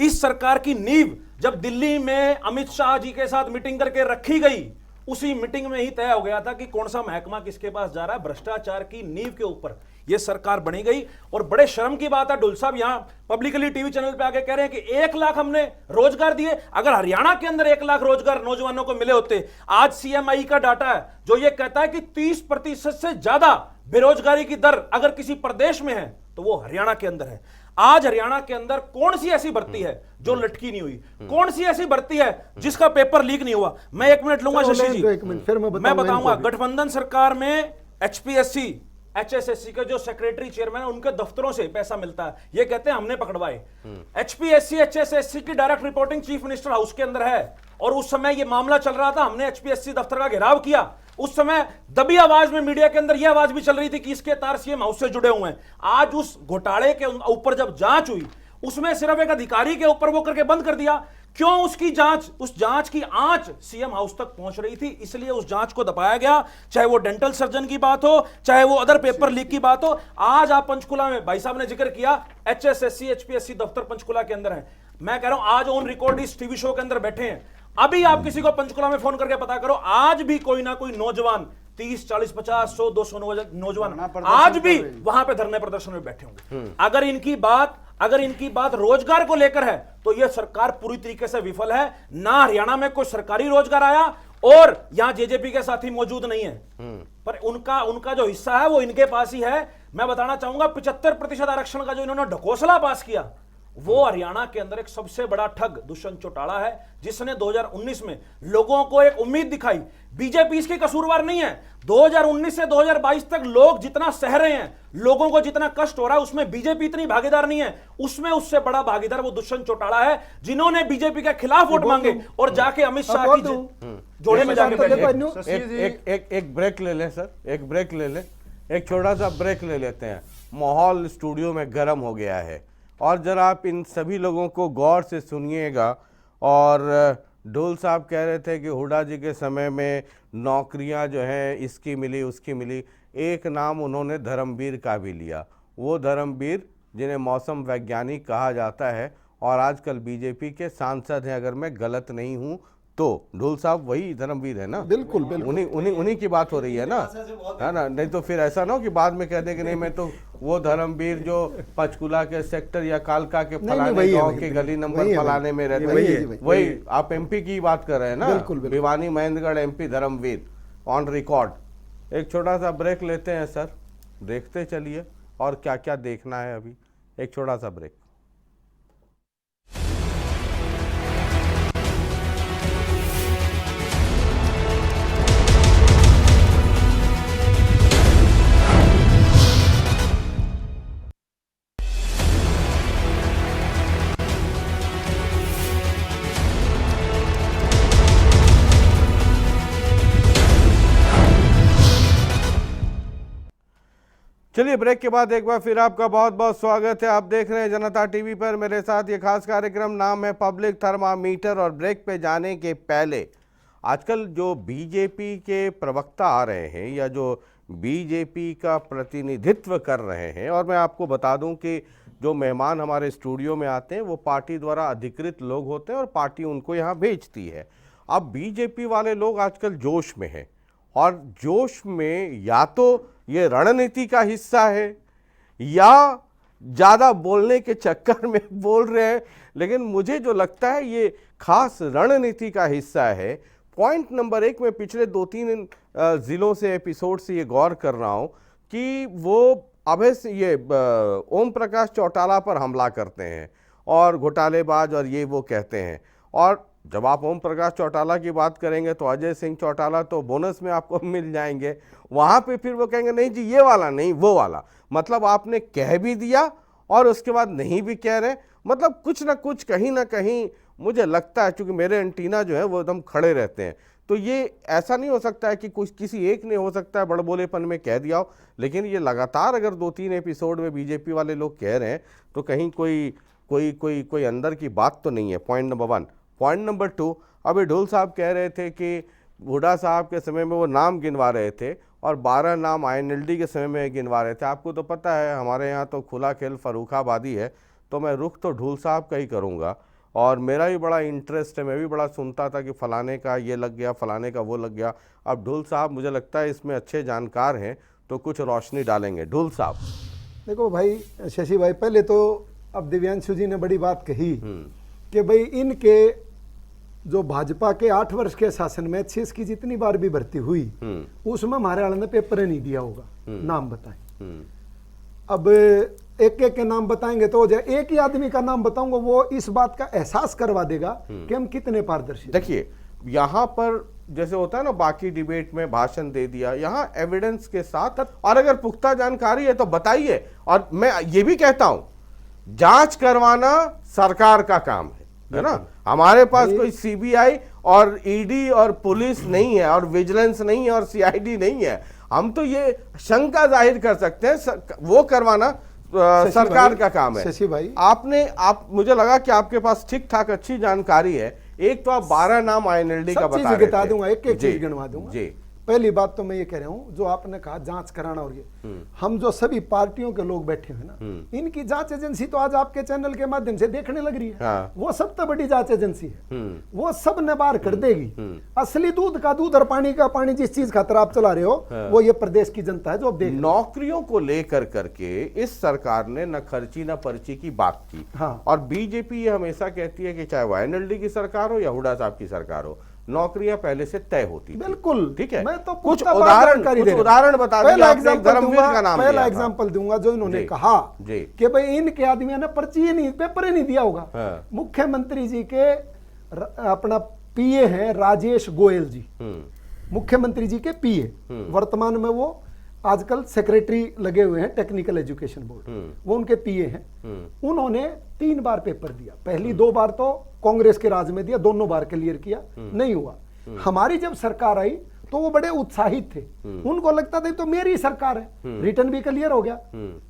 इस सरकार की नींव जब दिल्ली में अमित शाह जी के साथ मीटिंग करके रखी गई, उसी मीटिंग में ही तय हो गया था कि कौन सा महकमा किसके पास जा रहा है। भ्रष्टाचार की नींव के ऊपर यह सरकार बनी गई। और बड़े शर्म की बात है, डुल साहब यहां पब्लिकली टीवी चैनल पे आके कह रहे हैं कि 1 लाख हमने रोजगार दिए। अगर हरियाणा के अंदर 1 लाख रोजगार नौजवानों को मिले होते, आज CMI का डाटा है जो यह कहता है कि 30% से ज्यादा बेरोजगारी की दर अगर किसी प्रदेश में है तो वो हरियाणा के अंदर है। आज हरियाणा के अंदर कौन सी ऐसी भर्ती है जो लटकी नहीं हुई? कौन सी ऐसी भर्ती है जिसका पेपर लीक नहीं हुआ? मैं 1 मिनट लूंगा शशि जी, एक मिनट फिर मैं बताऊंगा। गठबंधन सरकार में HPSC HSSC के जो सेक्रेटरी चेयरमैन है उनके दफ्तरों से पैसा मिलता है। ये कहते हैं हमने पकड़वाए। HPSC HSSC की direct reporting chief minister house के अंदर है और उस समय ये मामला चल रहा था, हमने HPSC दफ्तर का घेराव किया। उस समय दबी आवाज में मीडिया के अंदर यह आवाज भी चल रही थी कि इसके तार CM हाउस से जुड़े हुए हैं। आज उस घोटाले के ऊपर जब जांच हुई उसमें सिर्फ एक अधिकारी के ऊपर वो करके बंद कर दिया। क्यों? उसकी जांच, उस जांच की आंच CM हाउस तक पहुंच रही थी, इसलिए उस जांच को दबाया गया। चाहे वो डेंटल सर्जन की बात हो, चाहे वो अदर पेपर लीक की बात हो। आज आप पंचकुला में, भाई साहब ने जिक्र किया HSSC HPSC दफ्तर पंचकुला के अंदर है। मैं कह रहा हूं आज ऑन रिकॉर्ड इस टीवी शो के अंदर बैठे हैं। अभी आप किसी को पंचकुला में फोन करके पता करो, आज भी कोई ना कोई नौजवान 30, 40, 50, 100, 200 नौजवान आज भी वहां पे धरने प्रदर्शन में बैठे होंगे। अगर इनकी बात रोजगार को लेकर है तो यह सरकार पूरी तरीके से विफल है। ना हरियाणा में कोई सरकारी रोजगार आया और यहां जेजेपी के साथी मौजूद नहीं है, पर उनका जो हिस्सा है वो इनके पास ही है। मैं बताना चाहूंगा 75% आरक्षण का जो इन्होंने ढकोसला पास किया वो हरियाणा के अंदर एक सबसे बड़ा ठग दुष्यंत चौटाला है, जिसने 2019 में लोगों को एक उम्मीद दिखाई। बीजेपी इसकी कसूरवार नहीं है। 2019 से 2022 तक लोग जितना सह रहे हैं, लोगों को जितना कष्ट हो रहा है, उसमें बीजेपी इतनी भागीदार नहीं है। उसमें उससे बड़ा भागीदार वो दुष्यंत चौटाला है, जिन्होंने बीजेपी के खिलाफ वोट मांगे और जाके अमित शाह की जोड़े में जाके तो देखो, बैठे। न्यू- एक ब्रेक ले लें सर, एक ब्रेक ले लें, एक छोटा सा ब्रेक ले लेते हैं। माहौल स्टूडियो में गर्म हो गया है और जरा आप इन सभी लोगों को गौर से सुनिएगा। और ढोल साहब कह रहे थे कि हुड्डा जी के समय में नौकरियां जो हैं इसकी मिली उसकी मिली। एक नाम उन्होंने धर्मवीर का भी लिया, वो धर्मवीर जिन्हें मौसम वैज्ञानिक कहा जाता है और आजकल बीजेपी के सांसद हैं, अगर मैं गलत नहीं हूं तो। ढोल साहब वही धर्मवीर है ना? बिल्कुल बिल्कुल। उन्हीं की बात हो रही है ना, है ना? नहीं तो फिर ऐसा ना हो कि बाद में कह दे कि नहीं मैं तो वो धर्मवीर जो पंचकुला के सेक्टर या कालका के फलाने वही है, गांव वही के है, गली वही नंबर है, फलाने में रहते वही है, हैं, वही है। वही आप एमपी की बात कर रहे हैं ना? बिल्कुल, बिल्कुल। Bhiwani Mahendragarh MP Dharmvir on record. एक छोटा सा ब्रेक लेते हैं सर, देखते चलिए और क्या क्या देखना है अभी। एक छोटा सा ब्रेक। चलिए ब्रेक के बाद एक बार फिर आपका बहुत बहुत स्वागत है। आप देख रहे हैं जनता टीवी पर, मेरे साथ ये खास कार्यक्रम नाम है पब्लिक थर्मामीटर। और ब्रेक पे जाने के पहले आजकल जो बीजेपी के प्रवक्ता आ रहे हैं या जो बीजेपी का प्रतिनिधित्व कर रहे हैं, और मैं आपको बता दूं कि जो मेहमान हमारे स्टूडियो में आते हैं वो पार्टी द्वारा अधिकृत लोग होते हैं और पार्टी उनको यहाँ भेजती है। अब बीजेपी वाले लोग आजकल जोश में हैं और जोश में या तो ये रणनीति का हिस्सा है या ज़्यादा बोलने के चक्कर में बोल रहे हैं, लेकिन मुझे जो लगता है ये खास रणनीति का हिस्सा है। पॉइंट नंबर 1 में पिछले 2-3 ज़िलों से एपिसोड से ये गौर कर रहा हूँ कि वो अभय से ये ओम प्रकाश चौटाला पर हमला करते हैं और घोटालेबाज और ये वो कहते हैं। और जब आप ओम प्रकाश चौटाला की बात करेंगे तो अजय सिंह चौटाला तो बोनस में आपको मिल जाएंगे। वहाँ पे फिर वो कहेंगे नहीं जी ये वाला नहीं वो वाला। मतलब आपने कह भी दिया और उसके बाद नहीं भी कह रहे। मतलब कुछ ना कुछ कहीं ना कहीं मुझे लगता है, क्योंकि मेरे एंटीना जो है वो एकदम खड़े रहते हैं, तो ये ऐसा नहीं हो सकता है कि कुछ किसी एक ने हो सकता है बड़बोलेपन में कह दिया हो, लेकिन ये लगातार अगर 2-3 एपिसोड में बीजेपी वाले लोग कह रहे हैं तो कहीं कोई कोई कोई कोई अंदर की बात तो नहीं है। Point number 1। पॉइंट नंबर 2, अभी ढोल साहब कह रहे थे कि हुड्डा साहब के समय में वो नाम गिनवा रहे थे और 12 नाम INLD के समय में गिनवा रहे थे। आपको तो पता है हमारे यहाँ तो खुला खेल फर्रुखाबादी है, तो मैं रुख तो ढोल साहब का ही करूँगा। और मेरा भी बड़ा इंटरेस्ट है, मैं भी बड़ा सुनता था कि फलाने का ये लग गया, फलाने का वो लग गया। अब ढोल साहब मुझे लगता है इसमें अच्छे जानकार हैं तो कुछ रोशनी डालेंगे। ढोल साहब। देखो भाई शशि भाई, पहले तो अब दिव्यांशु जी ने बड़ी बात कही कि भाई इनके जो भाजपा के 8 वर्ष के शासन में 6 की जितनी बार भी भर्ती हुई उसमें हमारे वाले ने पेपर नहीं दिया होगा। नाम बताएं। अब एक एक के नाम बताएंगे तो एक ही आदमी का नाम बताऊंगा वो इस बात का एहसास करवा देगा कि हम कितने पारदर्शी। देखिए यहाँ पर जैसे होता है ना बाकी डिबेट में भाषण दे दिया, यहाँ एविडेंस के साथ, और अगर पुख्ता जानकारी है तो बताइए। और मैं ये भी कहता हूं जांच करवाना सरकार का काम है ना। हमारे पास कोई CBI और ED और पुलिस नहीं है और विजिलेंस नहीं है और CID नहीं है। हम तो ये शंका जाहिर कर सकते हैं, वो करवाना सरकार का काम है। शशि भाई आप मुझे लगा कि आपके पास ठीक ठाक अच्छी जानकारी है। एक तो आप 12 नाम INLD का बता रहे बता थे। दूंगा, एक एक चीज गिनवा दूंगा। जी। पहली बात तो मैं ये कह रहा हूं जो आपने कहा जांच कराना, और ये हम जो सभी पार्टियों के लोग बैठे हैं ना, इनकी जांच एजेंसी तो आज आपके चैनल के माध्यम से देखने लग रही है। हाँ। वो सबसे बड़ी जांच एजेंसी है, वो सब ने बार कर देगी। असली दूध का दूध और पानी का पानी, जिस चीज खातर आप चला रहे हो वो ये प्रदेश की जनता है जो अब देख। नौकरियों को लेकर करके इस सरकार ने न खर्ची न पर्ची की बात की। हाँ। और बीजेपी ये हमेशा कहती है कि चाहे वो INLD की सरकार हो या हुड्डा साहब की सरकार हो, नौकरियां पहले से तय होती थी। बिल्कुल ठीक है। मैं तो कुछ उदाहरण बता दीजिए। आपने धर्मवीर का नाम लिया। पहला एग्जांपल दूंगा जो इन्होंने जी, कहा जी। कि भाई इनके आदमियों ने पर्ची ही नहीं, पेपर ही नहीं दिया होगा। हाँ। मुख्यमंत्री जी के अपना PA हैं राजेश गोयल जी, मुख्यमंत्री जी के PA, वर्तमान में वो आजकल सेक्रेटरी लगे हुए हैं टेक्निकल एजुकेशन बोर्ड, वो उनके PA हैं। उन्होंने 3 बार पेपर दिया। पहली 2 बार तो कांग्रेस के राज में दिया, दोनों बार क्लियर किया, नहीं हुआ। हमारी जब सरकार आई तो वो बड़े उत्साहित थे, उनको लगता था तो मेरी सरकार है। रिटर्न भी क्लियर हो गया,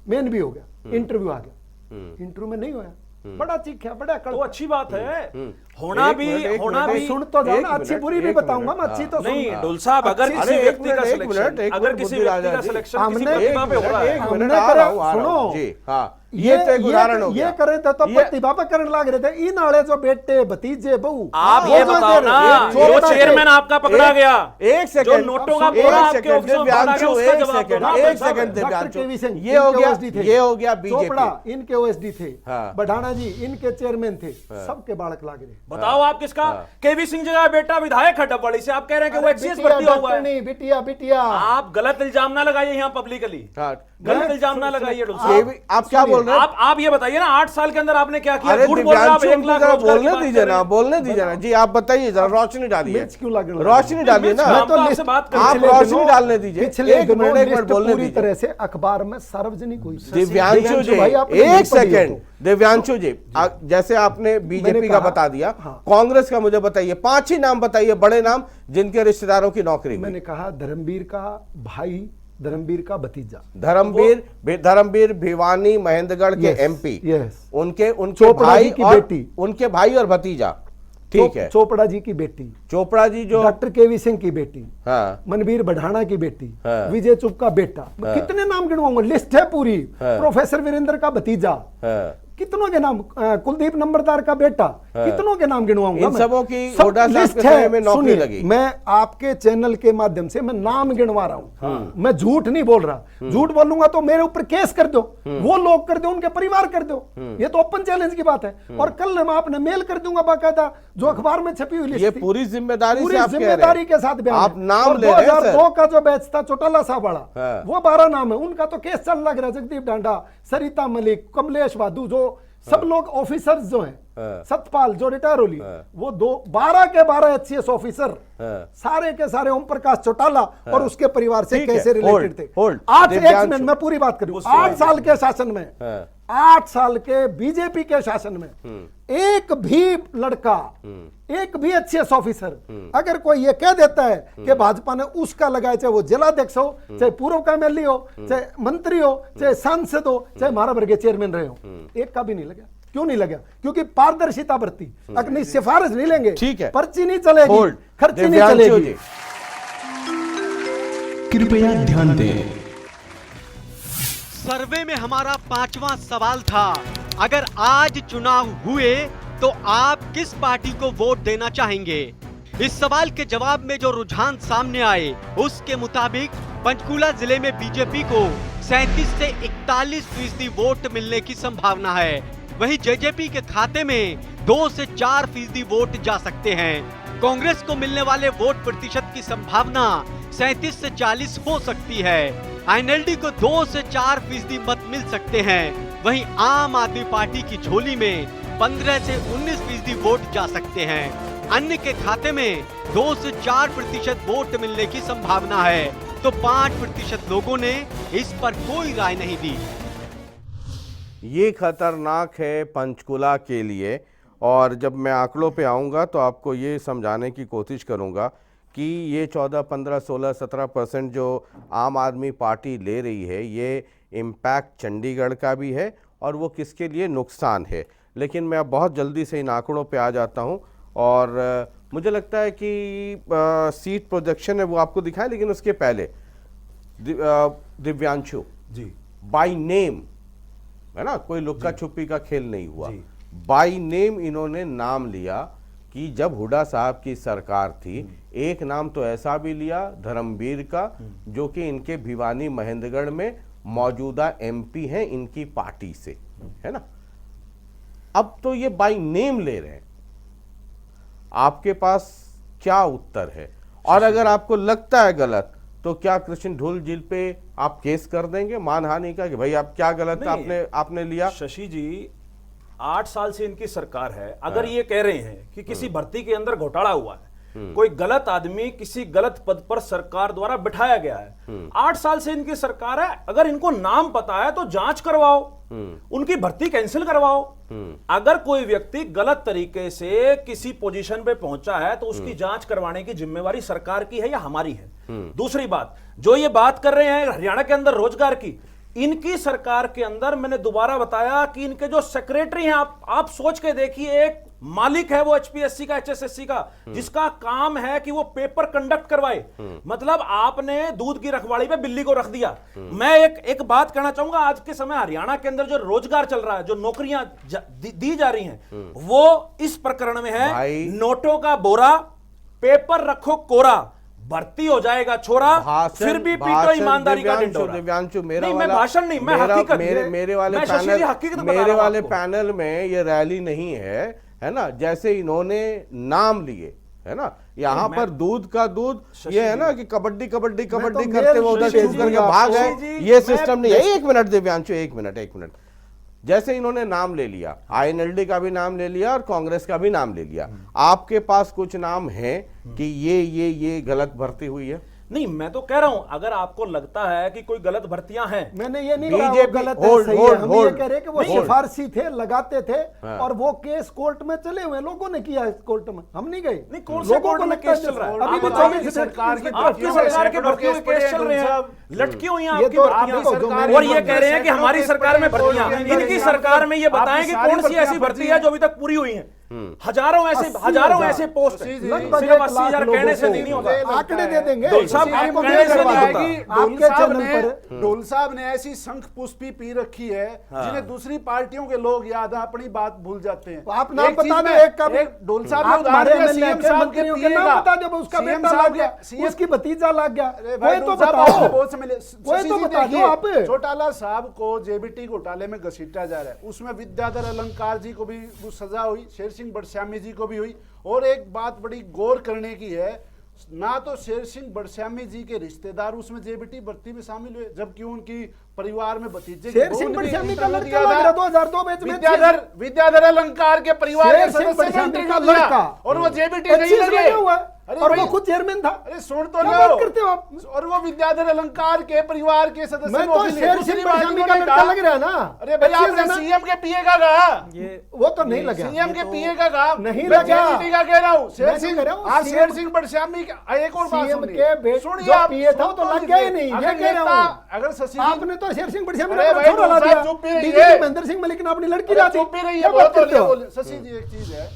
मेन भी हो गया, इंटरव्यू आ गया, इंटरव्यू में नहीं होया, बड़ा चीखा, बड़ा तो अच्छी बात है, होना एक भी मिनट, होना भी सुन तो जाओ ना, एक अच्छी मिनट, बुरी भी एक बताऊंगा मैं, मिनट, अच्छी तो नहीं सुन। डुल साहब, अगर अच्छी- किसी अरे, व्यक्ति का एक सिलेक्शन, मिनट, अगर किसी बुद्धि व्यक्ति का राजा जी, सिलेक्शन किसी हमने- प्रतिभा पे हो रहा है, एक हमने मिनट, आ करे- रहा हूं, आ रहा हूं। सुनो। जी, हाँ, ये तो एक उदाहरण हो गया। ये करे थे तो ये- प्रतिभा पे करने लग रहे थे, इन आले जो बेटे भतीजे बहू, आप वो ये जो बताओ दे ना, रहे थे, जो चोपड़ा के- चेयरमैन आपका पकड़ा एक- गया, एक जो सेकंड, नोटों का एक बोरा आपके सेकंड, ऑफिस में पकड़ा गया, दिव्यांशु, उसका एक जवाब दो सेकंड, ना, एक भाई साहब। सेकंड, डॉक्टर दिव्यांशु, केवी सिंह, ये हो इनके गया, ओएसडी थे। ये हो गया बीजेपी। चोपड़ा इनके ओएसडी थे, हाँ। बढ़ाना जी इनके चेयरमैन थे, सबके बालक लाग रहे। बताओ आप किसका? केवी सिंह जगह बेटा विधायक है डबवाड़ी से, आप कह रहे हैं कि वो अरे एक्सीएस बिटिया, भर्ती हुआ डॉक्टर है। नहीं, बिटिया बिटिया, आप गलत इल्जाम ना लगाइए यहाँ पब्लिकली, हाँ, गलत इल्जाम ना लगाइए डुल साहब। केवी- आप क्या बोल रहे हैं? आप ये बताइए ना, 8 साल के अंदर आपने क्या किया? अरे झूठ बोल रहे हैं आप, दिव्यांशु, 1 लाख जरा रोजगार की बोलने बात दीजिए कर रहे ना, हैं। बोलने दीजिए ना जी, आप बताइए जरा, रोशनी डालिए, मिर्च क्यों लग रहा है? रोशनी डालिए ना, मिर्च मैं तो आपसे लिस्ट- बात कर आप पिछले रोशनी दिनों- डालने दीजिए, पिछले एक दिनों मिनट, एक मिनट लिस्ट बोलने पूरी दीजिए। तरह से अखबार में सार्वजनिक हुई। दिव्यांशु जी, भाई, आपने एक नहीं पढ़ी हो सेकंड, तो। दिव्यांशु जी, जैसे आपने बीजेपी मैंने का कहा- बता दिया, हाँ। कांग्रेस का मुझे बताइए, 5 ही नाम बताइए, बड़े नाम जिनके रिश्तेदारों की नौकरी हुई। मैंने कहा धर्मवीर का भाई, धर्मवीर का भतीजा, धर्मवीर भिवानी महेंद्रगढ़ के Yes, एमपी, yes. उनके चोपड़ा भाई जी की और बेटी। उनके भाई और भतीजा, ठीक है। चोपड़ा जी की बेटी, चोपड़ा जी जो, डॉक्टर केवी सिंह की बेटी, हाँ, मनवीर बढ़ाना की बेटी, हाँ। विजय चुप का बेटा, मैं कितने नाम गिनवाऊंगा, लिस्ट है पूरी। हाँ। प्रोफेसर वीरेंद्र का भतीजा, हाँ, कितनों के नाम, कुलदीप नंबरदार का बेटा, कितनों के नाम गिनवाऊंगा इन मैं? सबों की सब हुड्डा साहब लिस्ट के समय में है। नौकरी सुनिए, लगी। मैं आपके चैनल के माध्यम से मैं नाम गिनवा रहा हूँ, मैं झूठ नहीं बोल रहा। झूठ बोलूंगा तो मेरे ऊपर केस कर दो, वो लोग कर दो, उनके परिवार कर दो, ये तो ओपन चैलेंज की बात है। और कल मैं आपने मेल कर दूंगा बाकायदा, जो अखबार में छपी हुई लिस्ट ये थी। पूरी जिम्मेदारी पूरी से आप कह रहे हैं। जिम्मेदारी के साथ बयान आप है। नाम और ले रहे हैं, सर। 2002 का जो बैच था चौटाला साहब वाला, हाँ। वो 12 नाम है, उनका तो केस चल लग रहा है। जगदीप डांडा, सरिता मलिक, कमलेश वाधू, जो सब लोग ऑफिसर्स जो हैं, हाँ। सतपाल जो रिटायर हो ली, हाँ। वो 12 के 12 एचसीएस ऑफिसर, हाँ। सारे के सारे ओम प्रकाश चौटाला और उसके परिवार से ठीक है, कैसे रिलेटेड थे। होल्ड, 8 एक दिव्यांशु। मिनट में पूरी बात करूं, उससे 8 साल के शासन में, हाँ। 8 साल के बीजेपी के शासन में एक भी लड़का, एक भी एचसीएस ऑफिसर अगर कोई ये कह देता है कि भाजपा ने उसका लगाया, चाहे वो जिलाध्यक्ष हो, चाहे पूर्व का एमएलए हो, चाहे मंत्री हो, चाहे सांसद हो, चाहे महाराष्ट्र के चेयरमैन रहे हो, एक का भी नहीं लगा। क्यों नहीं लगा? क्योंकि पारदर्शिता बरती। अपनी सिफारिश नहीं लेंगे, ठीक है। पर्ची नहीं चलेगी, होल्ड, खर्ची नहीं दिव्यांशु चलेगी। जी, कृपया ध्यान दें। सर्वे में हमारा 5वां सवाल था, अगर आज चुनाव हुए तो आप किस पार्टी को वोट देना चाहेंगे? इस सवाल के जवाब में जो रुझान सामने आए उसके मुताबिक पंचकुला जिले में बीजेपी को 37 से 41% वोट मिलने की संभावना है। वहीं जेजेपी के खाते में 2 से 4% वोट जा सकते हैं। कांग्रेस को मिलने वाले वोट प्रतिशत की संभावना 37 से 40 हो सकती है। आईएनएलडी को 2 से 4% मत मिल सकते हैं। वहीं आम आदमी पार्टी की झोली में 15 से 19% वोट जा सकते हैं। अन्य के खाते में 2 से 4% वोट मिलने की संभावना है। तो 5% लोगों ने इस पर कोई राय नहीं दी। ये खतरनाक है पंचकुला के लिए। और जब मैं आंकड़ों पे आऊँगा तो आपको ये समझाने की कोशिश करूँगा कि ये 14, 15, 16, 17% जो आम आदमी पार्टी ले रही है, ये इम्पैक्ट चंडीगढ़ का भी है और वो किसके लिए नुकसान है। लेकिन मैं अब बहुत जल्दी से इन आंकड़ों पे आ जाता हूँ और मुझे लगता है कि सीट प्रोजेक्शन है वो आपको दिखाएं, लेकिन उसके पहले दिव्यांशु जी, बाय नेम है ना, कोई लुक्का छुपी का खेल नहीं हुआ। बाय नेम इन्होंने नाम लिया कि जब हुड्डा साहब की सरकार थी, एक नाम तो ऐसा भी लिया धर्मवीर का, जो कि इनके भिवानी महेंद्रगढ़ में मौजूदा एमपी हैं इनकी पार्टी से, है ना। अब तो ये बाय नेम ले रहे हैं, आपके पास क्या उत्तर है? और अगर आपको लगता है गलत तो क्या कृष्ण ढोल जिल पे आप केस कर देंगे मानहानि का कि भाई आप क्या गलत आपने लिया? शशि जी 8 साल से इनकी सरकार है, अगर ये कह रहे हैं कि किसी भर्ती के अंदर घोटाला हुआ है, कोई गलत आदमी किसी गलत पद पर सरकार द्वारा बिठाया गया है। 8 साल से इनकी सरकार है, अगर इनको नाम पता है तो जांच करवाओ, उनकी भर्ती कैंसिल करवाओ। अगर कोई व्यक्ति गलत तरीके से किसी पोजीशन पे पहुंचा है तो उसकी जांच करवाने की जिम्मेवारी सरकार की है या हमारी है। दूसरी बात, जो ये बात कर रहे हैं हरियाणा के अंदर रोजगार की, इनकी सरकार के अंदर मैंने दोबारा बताया कि इनके जो सेक्रेटरी हैं, आप सोच के देखिए, एक मालिक है वो एचपीएससी का, एचएसएससी का, जिसका काम है कि वो पेपर कंडक्ट करवाए। मतलब आपने दूध की रखवाली पे बिल्ली को रख दिया। मैं एक बात कहना चाहूंगा, आज के समय हरियाणा के अंदर जो रोजगार चल रहा है, जो नौकरियां दी जा रही हैं, वो इस प्रकरण में है नोटों का बोरा, पेपर रखो कोरा, भर्ती हो जाएगा छोरा, फिर भी पीटो ईमानदारी का ढिंढोरा। दिव्यांशु, मैं भाषण नहीं, मैं हकीकत, मेरे वाले पैनल में ये रैली नहीं है ना, जैसे इन्होंने नाम लिए है ना, यहाँ पर दूध का दूध, ये है ना कि कबड्डी कबड्डी कबड्डी करते हुए उधर शूट करके भाग गए, ये सिस्टम नहीं है। एक मिनट दिव्यांशु, एक मिनट। जैसे इन्होंने नाम ले लिया, आईएनएलडी का भी नाम ले लिया और कांग्रेस का भी नाम ले लिया, आपके पास कुछ नाम है कि ये गलत भर्ती हुई है? नहीं, मैं तो कह रहा हूं, अगर आपको लगता है कि कोई गलत भर्तियां हैं, मैंने ये नहीं कहा वो गलत है, सही है। हम ये कह रहे कि वो सिफारसी थे, लगाते थे, और वो केस कोर्ट में चले हुए, लोगों ने किया इस कोर्ट में, हम नहीं गए। नहीं, कौन से कोर्ट में केस चल रहा है? अभी भी आपकी सरकार के भर्तियों के केस चल रहे हैं, लटकी हुई हैं आपकी भर्तियां, और ये कह रहे हैं कि हमारी सरकार में भर्तियां, इनकी सरकार में ये बताएं कि कौन सी ऐसी भर्ती है जो अभी तक पूरी हुई है। हजारों ऐसे पोस्ट, लगभग सिर्फ 80,000 कहने से नहीं होगा, आंकड़े दे देंगे। डोल साहब कहने से नहीं होता। आपके चैनल पर डोल साहब ने ऐसी शंख पुष्पी पी रखी है जिन्हें दूसरी पार्टियों के लोग याद है, अपनी बात भूल जाते हैं। आप नाम बता दें, एक डोल साहब ने उदाहरण दिया, सीएम साहब के नाम बता दो, उसका बेटा लग गया, उसकी भतीजा लग गया, वो तो बताओ, वो तो बता दो आप। चौटाला साहब को जेबीटी घोटाले में घसीटा जा रहा है, उसमें विद्याधर अलंकार जी को भी सजा हुई, शेर सिंह बड़श्यामी जी को भी हुई। और एक बात बड़ी गौर करने की है, ना तो शेर सिंह बड़श्यामी जी के रिश्तेदार उसमें जेबीटी भर्ती में शामिल हुए, जबकि उनकी परिवार में भतीजे शेर सिंह बड़श्यामी का लड़का लग रहा 2002 बैच में, विद्याधर अलंकार के परिवार के सदस्य का लड़का, और वो जेबीटी नहीं लगे, और वो खुद चेयरमैन था। अरे सुन तो लो, करते हो आप? और वो विद्याधर अलंकार के परिवार के सदस्य, मैं तो शेर सिंह बड़श्यामी का लड़का लग रहा है ना। अरे भाई, आपने सीएम के पीए का कहा, वो तो नहीं लगा, सीएम के पीए का कहा नहीं लगा, का कह रहा हूँ, शेर सिंह बड़श्यामी का। एक और बात सुनिए, आप पीए था तो लग गया ही नहीं, ये कह रहा हूँ। अगर आपने तो शेर सिंह बड़श्यामी महेंद्र सिंह मलिक ने अपनी लड़की ला दी। शशि जी, एक चीज है,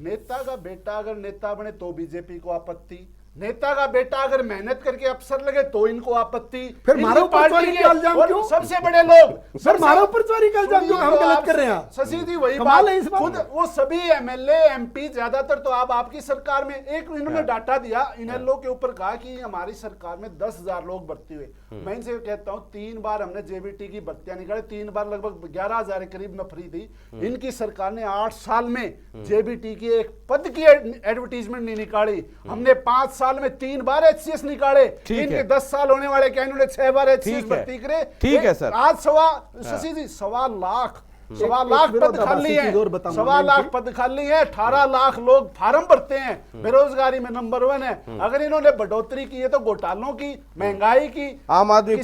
नेता का बेटा अगर नेता बने तो बीजेपी को आपत्ति, नेता का बेटा अगर मेहनत करके अफसर लगे तो इनको आपत्ति, फिर मारो ऊपर चोरी का इल्जाम क्यों? सबसे बड़े लोग सर मारो ऊपर चोरी का इल्जाम क्यों हम गलत कर रहे हैं? शशि जी वही बात है, खुद वो सभी एमएलए एमपी ज्यादातर तो आप आपकी सरकार में, एक इन्होंने डाटा दिया इनेलो के ऊपर, कहा कि हमारी सरकार में 10,000 लोग भर्ती हुए। मैं इनसे कहता हूँ 3 बार हमने जेबीटी की भर्तियां निकाली, 3 बार लगभग 11,000 के करीब नफरी थी। इनकी सरकार ने 8 साल में जेबीटी की एक पद की एडवर्टीजमेंट नहीं निकाली, हमने 5 साल में 3 बार एचसीएस निकाले, इनके 10 साल होने वाले क्या इन्होंने 6 बार एचसीएस भर्ती करे। ठीक है सर, आज शशि जी 1.25 लाख पद खाली है, 1.25 लाख पद खाली है, 18 लाख लोग फार्म भरते हैं, बेरोजगारी में नंबर 1 है। अगर इन्होंने बढ़ोतरी की है तो घोटालों की, महंगाई की, आम आदमी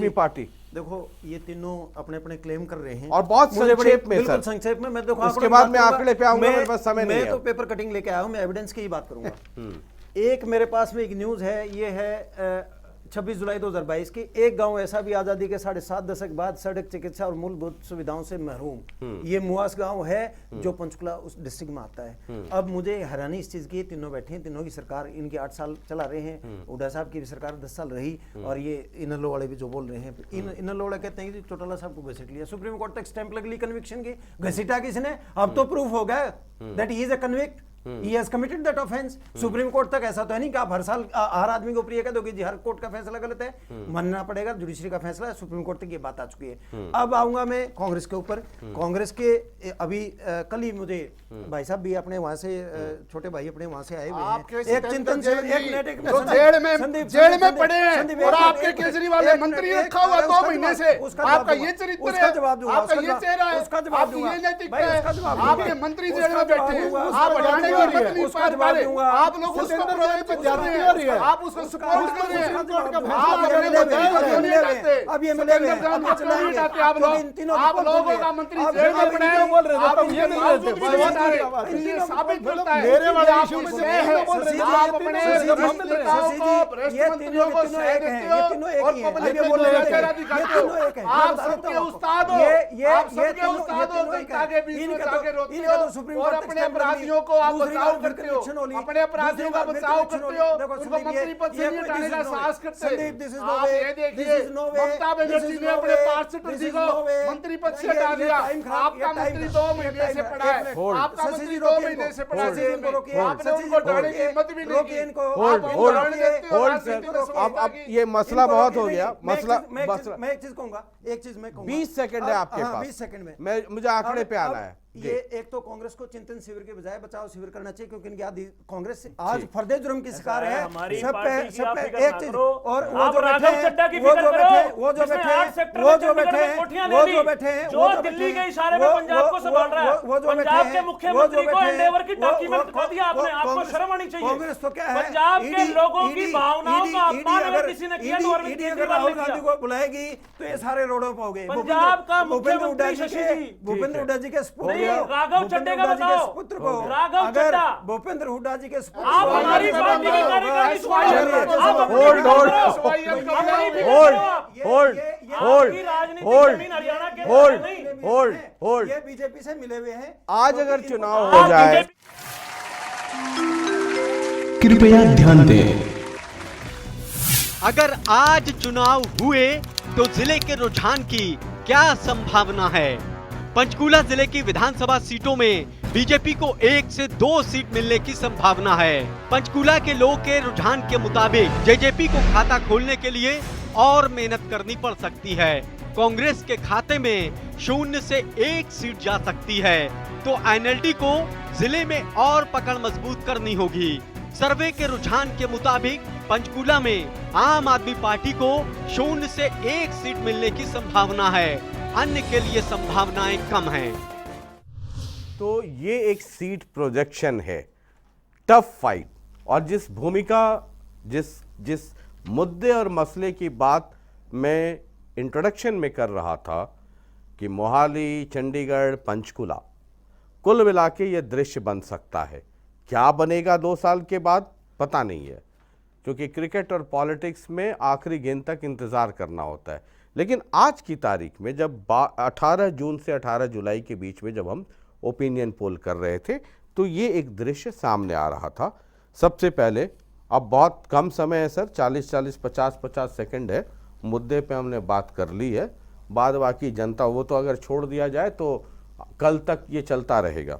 पार्टी देखो ये तीनों अपने अपने क्लेम कर रहे हैं, और बहुत संक्षेप में सर, संक्षेप में मैं देखो उसके बाद मैं आंकड़े पे आऊंगा, मेरे पास समय नहीं है। मैं तो पेपर कटिंग लेके आया हूं, मैं एविडेंस की ही बात करूंगा। एक मेरे पास में एक न्यूज है, ये है 26 जुलाई 2022 की। एक गांव ऐसा भी आजादी के 7.5 दशक बाद सड़क, चिकित्सा और मूलभूत सुविधाओं से महरूम, ये मुआस गांव है जो पंचकुला उस डिस्ट्रिक्ट में आता है। अब मुझे हैरानी इस चीज की, तीनों बैठे हैं, तीनों की सरकार इनके 8 साल चला रहे हैं, हुड्डा साहब की भी सरकार 10 साल रही, और ये इनेलो वाले भी जो बोल रहे हैं, इनेलो वाले कहते हैं कि चौटाला साहब को घसीट लिया, सुप्रीम कोर्ट तक स्टैंप लग ली कन्विक्शन की, घसीटा किसने? अब तो प्रूफ हो गया that he is a convict, he has committed that offense। Supreme court तक ऐसा तो है नहीं कि आप हर साल हर आदमी को प्रिय कह दोगे जी हर कोर्ट का फैसला गलत है, मानना पड़ेगा, जुडिशरी का फैसला है, सुप्रीम कोर्ट तक ये बात आ चुकी है। अब आऊंगा मैं कांग्रेस के ऊपर। कांग्रेस के अभी कल ही मुझे भाई साहब भी अपने वहां से, छोटे भाई अपने वहां से आए हुए हैं, एक चिंतन से जेल में पड़े हैं, और आपके केजरीवाल ने मंत्री रखा हुआ 2 महीने से, आपका ये चरित्र है, आपका ये चेहरा है, आपकी ये नैतिकता है, आपके मंत्री जेल में बैठे हैं, आप हटाने हो रही है, उसका जवाब दूंगा। आप लोग उसको सत्येंद्र प्रोवाइड जैन पे कर ज्यादती रहे हो रही है। हैं, आप उसको सपोर्ट कर रहे हैं। आप ये अपने मिले हुए बचाव हैं, क्यों नहीं डालते? अब ये मिले हुए हैं, सत्येंद्र अब जैन चलाएंगे। क्यों नहीं डालते आप क्योंकि लोग? इन तीनों आप रिपोर्ट लोगों होंगे। का मंत्री आप जेल में ये पड़े क्यों हैं, बोल रहे थे? आप तब इनके ये नहीं बावजूद बोलते। भी नहीं बता रहे। बात है। ये साबित करता है मेरे वाले कि आप इशू में उनसे जब हैं। तीनों बोल रहे थे, आप ये अपने तीनों राष्ट्र बोल रहे थे। नेताओं को, ये राष्ट्र मंत्रियों को तीनों सह एक हैं, देते ये हो तीनों एक और ही हैं। पब्लिक ये में बोल रहे हैं, चेहरा ये दिखाते तीनों हो। एक हैं। आप मैं सबके बताता हूँ उस्ताद हो, ये आप सबके तीनों- उस्ताद हो, तीनों एक जनता हैं। के बीच में इनका जाके तो- रोते इनका तो हो सुप्रीम और कोर्ट अपने एक्सटेंड कर दी। अपराधियों को आप दूसरी बचाव बार करते हो, कन्विक्शन होली। अपने अपराधियों का दूसरी बार बचाव कन्विक्शन करते हो, होली। देखो, उनको संदीप, मंत्री पद से ये नहीं कोई हटाने का this is no साहस way. करते संदीप, this is no आप way. ये देखिए, This is no way. Mamata This Banerjee is ने no अपने way. पार्षद This जी is को no way. मंत्री पद से ये हटा दिया। टाइम खराब, आपका ये टाइम मंत्री खराब, 2 महीने से पड़ा है, आपका शशि मंत्री जी 2 रोकिए महीने इनको। से पड़ा है शशि जेल इनको में। रोकिए। आपने शशि जी उनको को डालने की रोकिए। हिम्मत भी नहीं रोकिए की। इनको। आप आप उनको रोकिए। डालने देते हो, होल्ड राजनीति में सर, समझता अब कि- ये मसला इनको बहुत रोकिए हो गया। नहीं, मसला मैं एक चीज कहूंगा, एक चीज मैं कहूंगा। 20 सेकंड है आपके हाँ, पास। 20 सेकंड में मैं मुझे आंकड़े पे आना है जी। ये एक तो कांग्रेस को चिंतन शिविर के बजाय बचाव शिविर करना चाहिए, क्योंकि इनकी आदि कांग्रेस आज फर्दे जुर्म की शिकार है। हमारी सब पार्टी पे की सब आप पे फिक्र एक ना चीज, करो। और वो आप जो राघव बैठे हैं, चड्ढा की वो फिक्र जो करो, बैठे हैं, वो जो जिसने बैठे 8 हैं, सेक्टर वो में जो बैठे चंडीगढ़ में हैं, कोठियां वो ले जो ली, बैठे हैं, जो वो जो दिल्ली बैठे के हैं, इशारे में पंजाब को संभाल रहा है, वो जो बैठे पंजाब हैं, के वो मुख्यमंत्री जो को बैठे हैं, एंडेवर की वो- डॉक्यूमेंट वो- खा दिया आपने, वो- आपको कांग्रेस- शर्म आनी चाहिए। कांग्रेस तो क्या है, पंजाब के ईडी- लोगों की ईडी- भावनाओं का ईडी अपमान अगर अगर- किसी ने किया तो ईडी अरविंद अगर केजरीवाल राहुल ने गांधी किया। को बुलाएगी तो ये सारे रोडों पर होंगे। पंजाब का भूपेंद्र हुड्डा मुख्यमंत्री शशि जी। भूपेंद्र हुड्डा जी के सुपुत्र नहीं, को- राघव भूपेंद्र चड्ढे का हुड्डा जी के बताओ। सुपुत्र को राघव अगर चड्ढा। भूपेंद्र हुड्डा जी के सुपुत्र आप को हमारी अगर पार्टी के होगा, कार्यकारी hold hold hold hold hold ये बीजेपी से मिले हुए हैं। आज अगर क्योंकि चुनाव इनको- हो जाए, कृपया ध्यान दें। अगर आज चुनाव हुए तो जिले के रुझान की क्या संभावना है? पंचकूला जिले की विधानसभा सीटों में बीजेपी को 1 से 2 सीट मिलने की संभावना है। पंचकूला के लोगों के रुझान के मुताबिक जेजेपी को खाता खोलने के लिए और मेहनत करनी पड़ सकती है। कांग्रेस के खाते में 0 से 1 सीट जा सकती है, तो एनएलडी को जिले में और पकड़ मजबूत करनी होगी। सर्वे के रुझान के मुताबिक पंचकूला में आम आदमी पार्टी को 0 से 1 सीट मिलने की संभावना है, अन्य के लिए संभावनाएं कम हैं। तो ये एक सीट प्रोजेक्शन है, टफ फाइट। और जिस भूमिका, जिस मुद्दे और मसले की बात मैं इंट्रोडक्शन में कर रहा था कि मोहाली, चंडीगढ़, पंचकुला, कुल मिला के ये दृश्य बन सकता है। क्या बनेगा 2 साल के बाद पता नहीं है, क्योंकि क्रिकेट और पॉलिटिक्स में आखिरी गेंद तक इंतज़ार करना होता है। लेकिन आज की तारीख में जब 18 जून से 18 जुलाई के बीच में जब हम ओपिनियन पोल कर रहे थे, तो ये एक दृश्य सामने आ रहा था। सबसे पहले, अब बहुत कम समय है सर, 40-40, 50-50 सेकंड है, मुद्दे पे हमने बात कर ली है। बाद बाकी जनता, वो तो अगर छोड़ दिया जाए तो कल तक ये चलता रहेगा।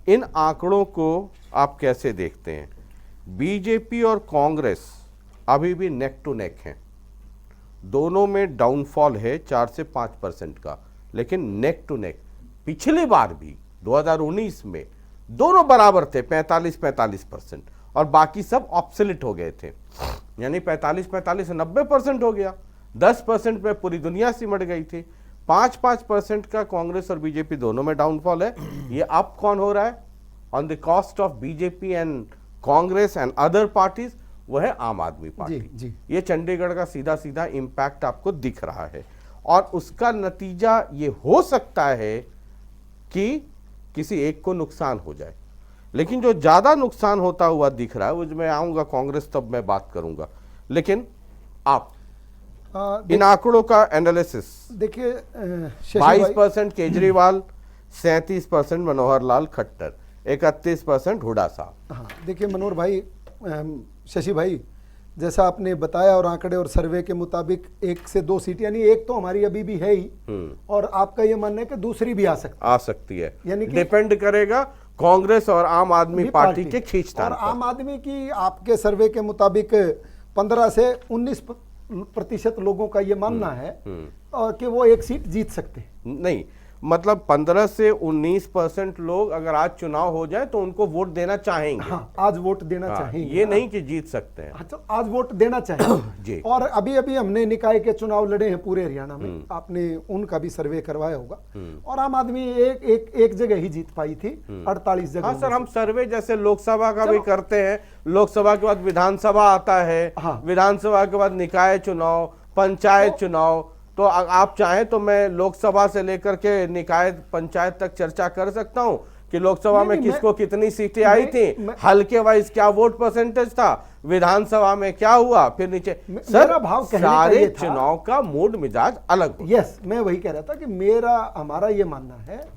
इन आंकड़ों को आप कैसे देखते हैं? बीजेपी और कांग्रेस अभी भी नेक टू नेक हैं, दोनों में डाउनफॉल है 4 से 5% का, लेकिन नेक टू नेक। पिछली बार भी 2019 में दोनों बराबर थे, 45-45%, और बाकी सब ऑब्सोलीट हो गए थे। यानी 45-45 से 90% हो गया, 10% में पूरी दुनिया सिमट गई थी। 5-5% का कांग्रेस और बीजेपी दोनों में डाउनफॉल है। ये अप कौन हो रहा है on the cost of BJP and Congress and other parties? वो है आम आदमी पार्टी। जी। ये चंडीगढ़ का सीधा सीधा इम्पैक्ट आपको दिख रहा है, और उसका नतीजा ये हो सकता है कि किसी एक को नुकसान हो जाए। लेकिन जो ज्यादा नुकसान होता हुआ दिख रहा है, वो मैं आऊंगा कांग्रेस, तब मैं बात करूंगा। लेकिन आप इन आंकड़ों का एनालिसिस देखिए, शशि भाई, 22% केजरीवाल, 37% मनोहर लाल खट्टर, 31% हुड्डा साहब। हाँ देखिए मनोहर भाई, शशि भाई, जैसा आपने बताया और आंकड़े और सर्वे के मुताबिक 1 से 2 सीट, यानी एक तो हमारी अभी भी है ही, और आपका ये मानना है कि दूसरी भी आ सकती है। यानी कि डिपेंड करेगा कांग्रेस और आम आदमी पार्टी के खींचतान और पर। आम आदमी की आपके सर्वे के मुताबिक 15 से 19% लोगों का ये मानना है और कि वो 1 सीट जीत सकते हैं। नहीं, मतलब 15 से 19% लोग अगर आज चुनाव हो जाए तो उनको वोट देना चाहेंगे। हाँ, आज वोट देना हाँ, चाहेंगे। ये नहीं कि जीत सकते हैं। हाँ, तो आज वोट देना जी। चाहिए। और अभी अभी हमने निकाय के चुनाव लड़े हैं पूरे हरियाणा में, आपने उनका भी सर्वे करवाया होगा, और आम आदमी एक जगह ही जीत पाई थी 48 जगह। हाँ सर, हम सर्वे जैसे लोकसभा का भी करते हैं, लोकसभा के बाद विधानसभा आता है, हाँ। विधानसभा के बाद निकाय चुनाव, पंचायत चुनाव, तो आप चाहें तो मैं लोकसभा से लेकर के निकाय पंचायत तक चर्चा कर सकता हूं कि लोकसभा में किसको कितनी सीटें आई थी, हल्के वाइज क्या वोट परसेंटेज था, विधानसभा में क्या हुआ, फिर नीचे। सर भाव कहने का सारे ये था, चुनाव का मूड मिजाज अलग होता है। यस, मैं वही कह रहा था कि हमारा ये मानना है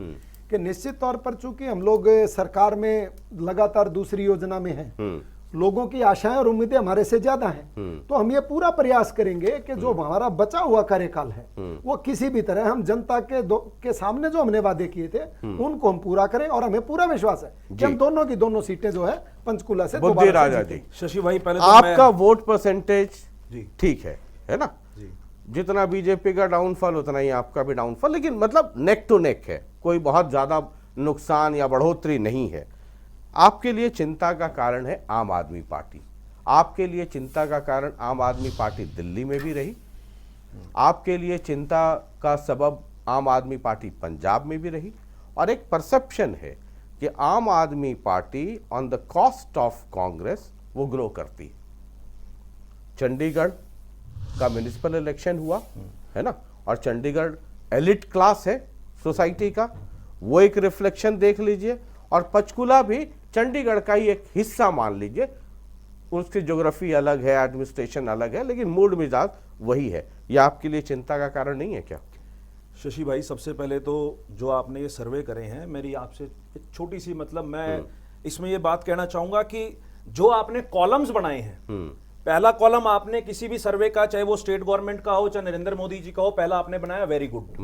कि निश्चित तौर पर चूंकि हम लोग सरकार में लगातार दूसरी योजना में हैं, लोगों की आशाएं और उम्मीदें हमारे से ज्यादा हैं, तो हम ये पूरा प्रयास करेंगे कि जो हमारा बचा हुआ कार्यकाल है वो किसी भी तरह हम जनता के सामने जो हमने वादे किए थे उनको हम पूरा करें, और हमें पूरा विश्वास है कि हम दोनों की दोनों सीटें जो है पंचकुला से बुद्धि दोबारा राजा जीतेंगे। जी, शशि भाई पहले तो आपका वोट परसेंटेज जी। ठीक है ना? जी। जितना बीजेपी का डाउनफॉल उतना ही आपका भी डाउनफॉल, लेकिन मतलब नेक टू नेक है, कोई बहुत ज्यादा नुकसान या बढ़ोतरी नहीं है। आपके लिए चिंता का कारण है आम आदमी पार्टी, आपके लिए चिंता का कारण आम आदमी पार्टी दिल्ली में भी रही, आपके लिए चिंता का सबब आम आदमी पार्टी पंजाब में भी रही, और एक परसेप्शन है कि आम Aadmi party on the cost of Congress वो ग्रो करती है। चंडीगढ़ का म्युनिसिपल इलेक्शन हुआ है ना, और चंडीगढ़ एलिट क्लास है सोसाइटी का, वो एक रिफ्लेक्शन देख लीजिए, और पंचकुला भी चंडीगढ़ का ही एक हिस्सा मान लीजिए, उसकी ज्योग्राफी अलग है, एडमिनिस्ट्रेशन अलग है, लेकिन मूड मिजाज वही है। ये आपके लिए चिंता का कारण नहीं है क्या? शशि भाई, सबसे पहले तो जो आपने ये सर्वे करे हैं, मेरी आपसे एक छोटी सी मतलब मैं इसमें ये बात कहना चाहूंगा कि जो आपने कॉलम्स बनाए हैं, पहला कॉलम आपने किसी भी सर्वे का, चाहे वो स्टेट गवर्नमेंट का हो चाहे नरेंद्र मोदी जी का हो, पहला आपने बनाया वेरी गुड,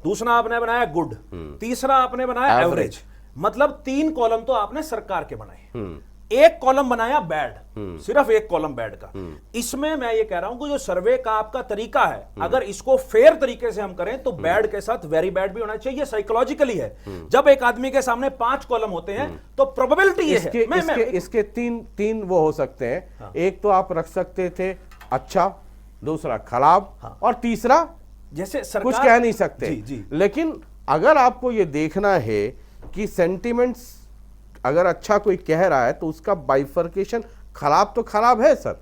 दूसरा आपने बनाया गुड, तीसरा आपने बनाया एवरेज। मतलब 3 कॉलम तो आपने सरकार के बनाए, एक कॉलम बनाया बैड, सिर्फ एक कॉलम बैड का। इसमें मैं ये कह रहा हूं कि जो सर्वे का आपका तरीका है, अगर इसको फेयर तरीके से हम करें तो बैड के साथ वेरी बैड भी होना चाहिए। साइकोलॉजिकली है, जब एक आदमी के सामने 5 कॉलम होते हैं तो प्रोबेबिलिटी ये है। इसके तीन वो हो सकते हैं। हाँ। एक तो आप रख सकते थे अच्छा, दूसरा खराब, हाँ। और तीसरा जैसे सरकार कुछ कह नहीं सकते। जी। लेकिन अगर आपको ये देखना है कि सेंटिमेंट्स अगर अच्छा कोई कह रहा है तो उसका बाइफर्केशन खराब तो खराब है सर,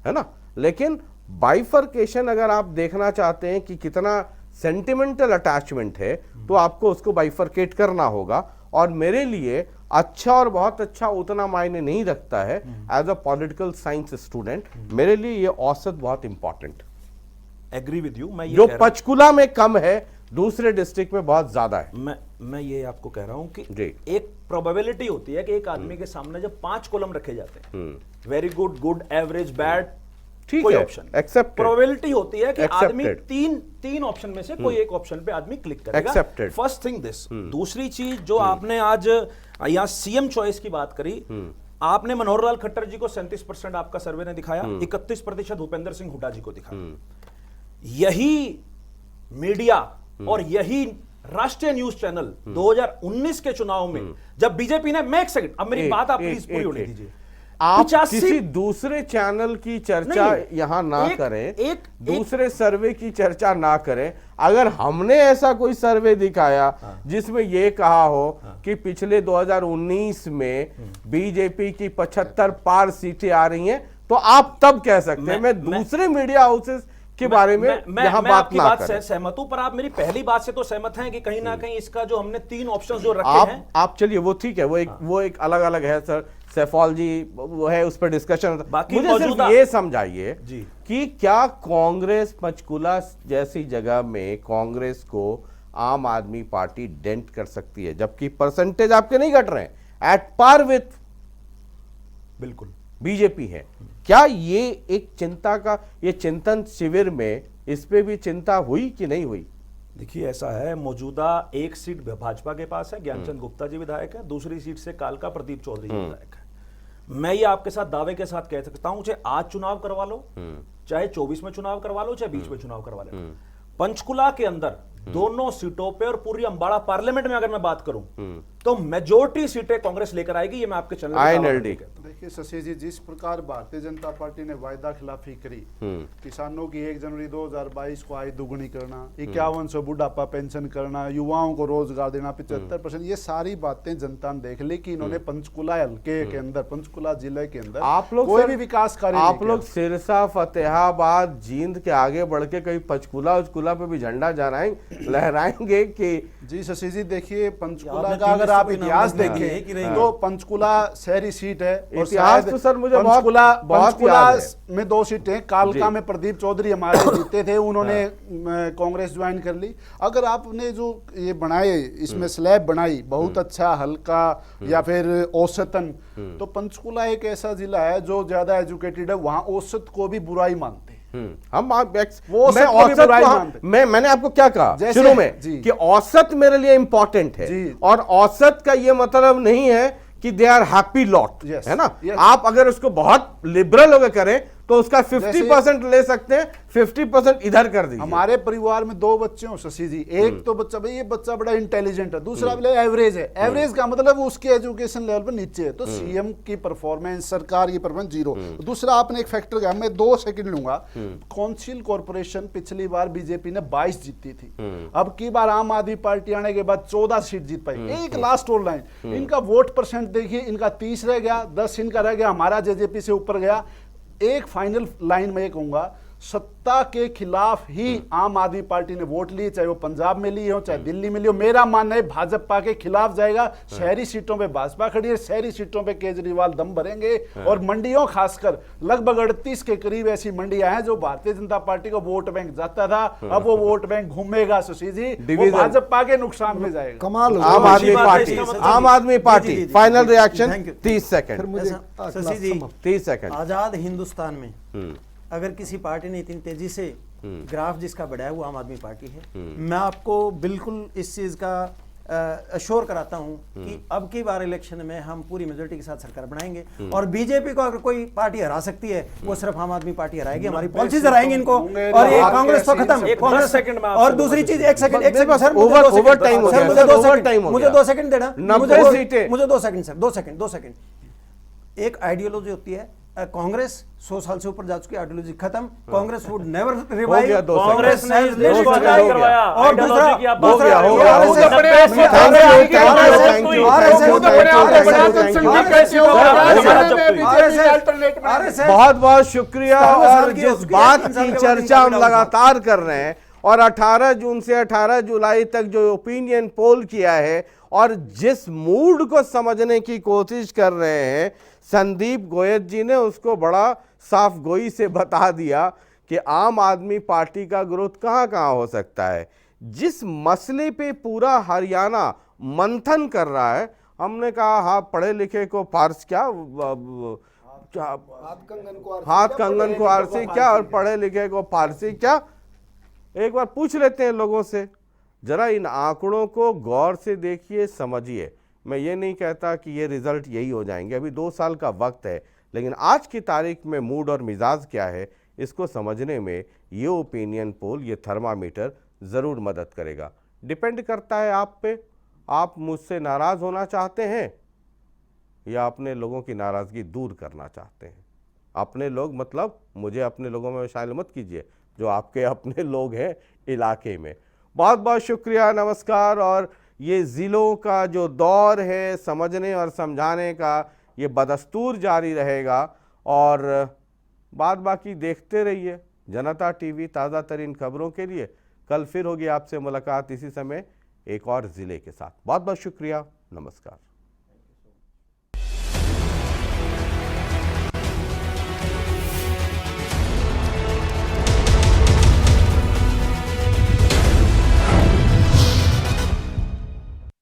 है ना, लेकिन बाइफर्केशन अगर आप देखना चाहते हैं कि कितना सेंटिमेंटल अटैचमेंट है तो आपको उसको बाइफर्केट करना होगा। और मेरे लिए अच्छा और बहुत अच्छा उतना मायने नहीं रखता है। As a political science student मेरे लिए ये औसत बहुत इंपॉर्टेंट, एग्री विद यू। मैं ये जो कह रहा हूं- पंचकुला में कम है दूसरे डिस्ट्रिक्ट में बहुत ज्यादा है। मैं ये आपको कह रहा हूं कि जी। एक प्रोबेबिलिटी होती है कि एक आदमी के सामने जब 5 कॉलम रखे जाते हैं, very good, good, average, bad, ठीक कोई है, ऑप्शन accepted। प्रोबेबिलिटी होती है कि Accepted। आदमी तीन ऑप्शन में से कोई एक ऑप्शन पे आदमी क्लिक करेगा। Accepted। First thing this. दूसरी चीज जो आपने आज यहाँ सीएम चॉइस की बात करी, आपने मनोहर लाल खट्टर जी को 37% आपका सर्वे ने दिखाया, 31% भूपेंद्र सिंह हुड्डा जी को दिखाया। यही मीडिया और यही राष्ट्रीय न्यूज चैनल 2019 के चुनाव में जब बीजेपी ने, मैं एक सेकंड, अब मेरी बात आप प्लीज पूरी होने दीजिए। आप 85 किसी दूसरे चैनल की चर्चा नहीं, यहां ना एक- करें, एक- दूसरे सर्वे की चर्चा ना करें। अगर हमने ऐसा कोई सर्वे दिखाया जिसमें यह कहा हो कि पिछले 2019 में बीजेपी की 75 पार सीटें आ रही हैं, तो आप तब कह सकते हैं। मैं दूसरे मीडिया हाउसेस के बारे में यहां मैं बात आपकी ना बात करें। से सहमत हूं, पर आप मेरी पहली बात से तो सहमत हैं कि कहीं ना कहीं इसका जो हमने 3 ऑप्शंस जो रखे हैं, आप चलिए वो ठीक है, वो एक अलग अलग है सर, सैफौल जी वो है, उस पर डिस्कशन। बाकी मुझे सिर्फ मौजूदा- ये समझाइए जी। कि क्या कांग्रेस पंचकुला जैसी जगह में कांग्रेस को आम आदमी पार्टी डेंट कर सकती है, जबकि परसेंटेज आपके नहीं घट रहे हैं, एट पार विथ बिल्कुल बीजेपी है। क्या ये एक चिंता का, ये चिंतन शिविर में इस पे भी चिंता हुई कि नहीं हुई? देखिए, ऐसा है, मौजूदा एक सीट भाजपा के पास है, ज्ञानचंद गुप्ता जी विधायक है, दूसरी सीट से कालका प्रदीप चौधरी जी विधायक है। मैं ये आपके साथ दावे के साथ कह सकता हूं, चाहे आज चुनाव करवा लो, चाहे 24 में चुनाव करवा लो, चाहे 20 में चुनाव करवा लो, पंचकुला के अंदर दोनों सीटों पे और पूरी अंबाड़ा पार्लियामेंट में अगर मैं बात करूं तो मेजोरिटी सीटें कांग्रेस लेकर आएगी। ये मैं आपके चैनल INLD। देखिए शशि जी, जिस प्रकार भारतीय जनता पार्टी ने वायदा खिलाफी करी, किसानों की 1 जनवरी 2022 को आय दुगुनी करना, 5100 बुढ़ापा पेंशन करना, युवाओं को रोजगार देना 75%, ये सारी बातें जनता ने देख ली कि इन्होंने पंचकुला हल्के के अंदर, पंचकुला जिले के अंदर आप लोग कोई भी विकास कार्य आप नहीं लोग किया। सिरसा, फतेहाबाद, जींद के आगे बढ़ के कहीं पंचकुला उचकुला पे भी झंडा लहराएंगे कि जी शशि जी, देखिए पंचकुला आपने का अगर तीन आप कोई नाम इतिहास रखा है कि देखें नहीं? तो पंचकुला शहरी सीट है और इतिहास शायद तो सर मुझे पंचकुला बहुत याद है। में 2 सीटें कालका में प्रदीप चौधरी हमारे जीते थे, उन्होंने कांग्रेस ज्वाइन कर ली। अगर आपने जो ये बनाए इसमें स्लैब बनाई बहुत अच्छा हल्का या फिर औसतन, तो पंचकुला एक ऐसा जिला है जो ज्यादा एजुकेटेड है, वहां औसत को भी बुराई मानते हैं। हम वो मैं सबको भी औसत बुराई को मानते। मैंने आपको क्या कहा जैसे- शुरू में जी। कि औसत मेरे लिए इंपॉर्टेंट है, जी। और औसत का ये मतलब नहीं है कि they are happy lot, Yes, है ना। yes. आप अगर उसको बहुत लिबरल होकर करें तो उसका 50% ले सकते हैं, 50% इधर कर दीजिए। हमारे परिवार में 2 बच्चे हो शशि जी, एक तो बच्चा, भाई ये बच्चा बड़ा इंटेलिजेंट है, दूसरा बोले एवरेज है। एवरेज का मतलब उसके एजुकेशन लेवल पर नीचे है, तो सीएम की परफॉर्मेंस, सरकार की परफॉर्मेंस 0। दूसरा आपने एक फैक्टर कहा, मैं 2 सेकंड लूंगा। काउंसिल कॉर्पोरेशन पिछली बार बीजेपी ने 22 जीती थी, अब की बार आम आदमी पार्टी आने के बाद 14 सीट जीत पाई। एक लास्ट और लाइन, इनका वोट परसेंट देखिए, इनका 30 रह गया, 10 इनका रह गया, हमारा जेजेपी से ऊपर गया। एक फाइनल लाइन में कहूंगा, सत्ता के खिलाफ ही आम आदमी पार्टी ने वोट लिए, चाहे वो पंजाब में लिए हो चाहे दिल्ली में लिए हो। मेरा मानना है भाजपा के खिलाफ जाएगा। शहरी सीटों पे भाजपा खड़ी है, शहरी सीटों पे केजरीवाल दम भरेंगे। और मंडियों खासकर लगभग 38 के करीब ऐसी मंडियां हैं जो भारतीय जनता पार्टी को वोट बैंक जाता था, अब वो वोट बैंक घूमेगा शशि जी, वो डिवीजन। भाजपा के नुकसान में जाएगा। कमाल हो आम गया। आदमी पार्टी, आम आदमी पार्टी, जी, जी, फाइनल जी, रिएक्शन thank you। 30 फिर सेकंड, मुझे ऐसा- शशि जी, 30 सेकंड। आजाद हिंदुस्तान में अगर किसी पार्टी ने इतनी तेजी से ग्राफ जिसका बढ़ाया वो आम आदमी पार्टी है। मैं आपको बिल्कुल इस चीज का अश्योर कराता हूं कि अब की बार इलेक्शन में हम पूरी मेजोरिटी के साथ सरकार बनाएंगे, और बीजेपी को अगर कोई पार्टी हरा सकती है वो सिर्फ आम आदमी पार्टी हराएगी, हमारी पॉलिसीज हराएंगे इनको, और ये कांग्रेस तो खत्म। एक 10 सेकंड में और दूसरी चीज, एक सेकंड सर, ओवर टाइम हो गया, मुझे सर, 2 ओवर सेकंड, टाइम हो मुझे गया। 2 सेकंड देना, 90 सीटें। मुझे 2 सेकंड सर, 2 सेकंड। एक आइडियोलॉजी होती है, कांग्रेस 100 साल से ऊपर जा चुकी आइडियोलॉजी खत्म, कांग्रेस वुड नेवर गया रिवाइव। 2 सेकंड। कांग्रेस ने इस दो देश को सेकंड आजाद हो गया। करवाया। और दूसरा, आइडियोलॉजी की आप हो बात गया, कर हो रहे गया, हो। हो गया। नब्बे Thank you, से thank you, thank you, thank you, RSS बहुत बहुत शुक्रिया। 57 साल और की जिस हो चुकी है, बात 3 साल की के बाद चर्चा हम इनका लगातार कर रहे हैं, और 18 जून से 18 जुलाई तक जो ओपिनियन पोल किया है और जिस मूड को समझने की कोशिश कर रहे हैं, संदीप गोयल जी ने उसको बड़ा साफ गोई से बता दिया कि आम आदमी पार्टी का ग्रोथ कहां कहां हो सकता है। जिस मसले पे पूरा हरियाणा मंथन कर रहा है, हमने कहा हाँ पढ़े लिखे को पार्स क्या हाथ कंगन को आरसी क्या और पढ़े लिखे को फारसी क्या। एक बार पूछ लेते हैं लोगों से, जरा इन आंकड़ों को गौर से देखिए, समझिए। मैं ये नहीं कहता कि ये रिजल्ट यही हो जाएंगे, अभी 2 साल का वक्त है, लेकिन आज की तारीख में मूड और मिजाज क्या है इसको समझने में ये ओपिनियन पोल, ये थर्मामीटर ज़रूर मदद करेगा। डिपेंड करता है आप पे, आप मुझसे नाराज़ होना चाहते हैं या अपने लोगों की नाराज़गी दूर करना चाहते हैं। अपने लोग मतलब मुझे अपने लोगों में शामिल मत कीजिए, जो आपके अपने लोग हैं इलाके में। बहुत बहुत शुक्रिया, नमस्कार। और ये ज़िलों का जो दौर है समझने और समझाने का, ये बदस्तूर जारी रहेगा। और बाद बाकी देखते रहिए जनता टीवी। ताज़ा तरीन खबरों के लिए कल फिर होगी आपसे मुलाकात इसी समय एक और ज़िले के साथ। बहुत बहुत शुक्रिया, नमस्कार।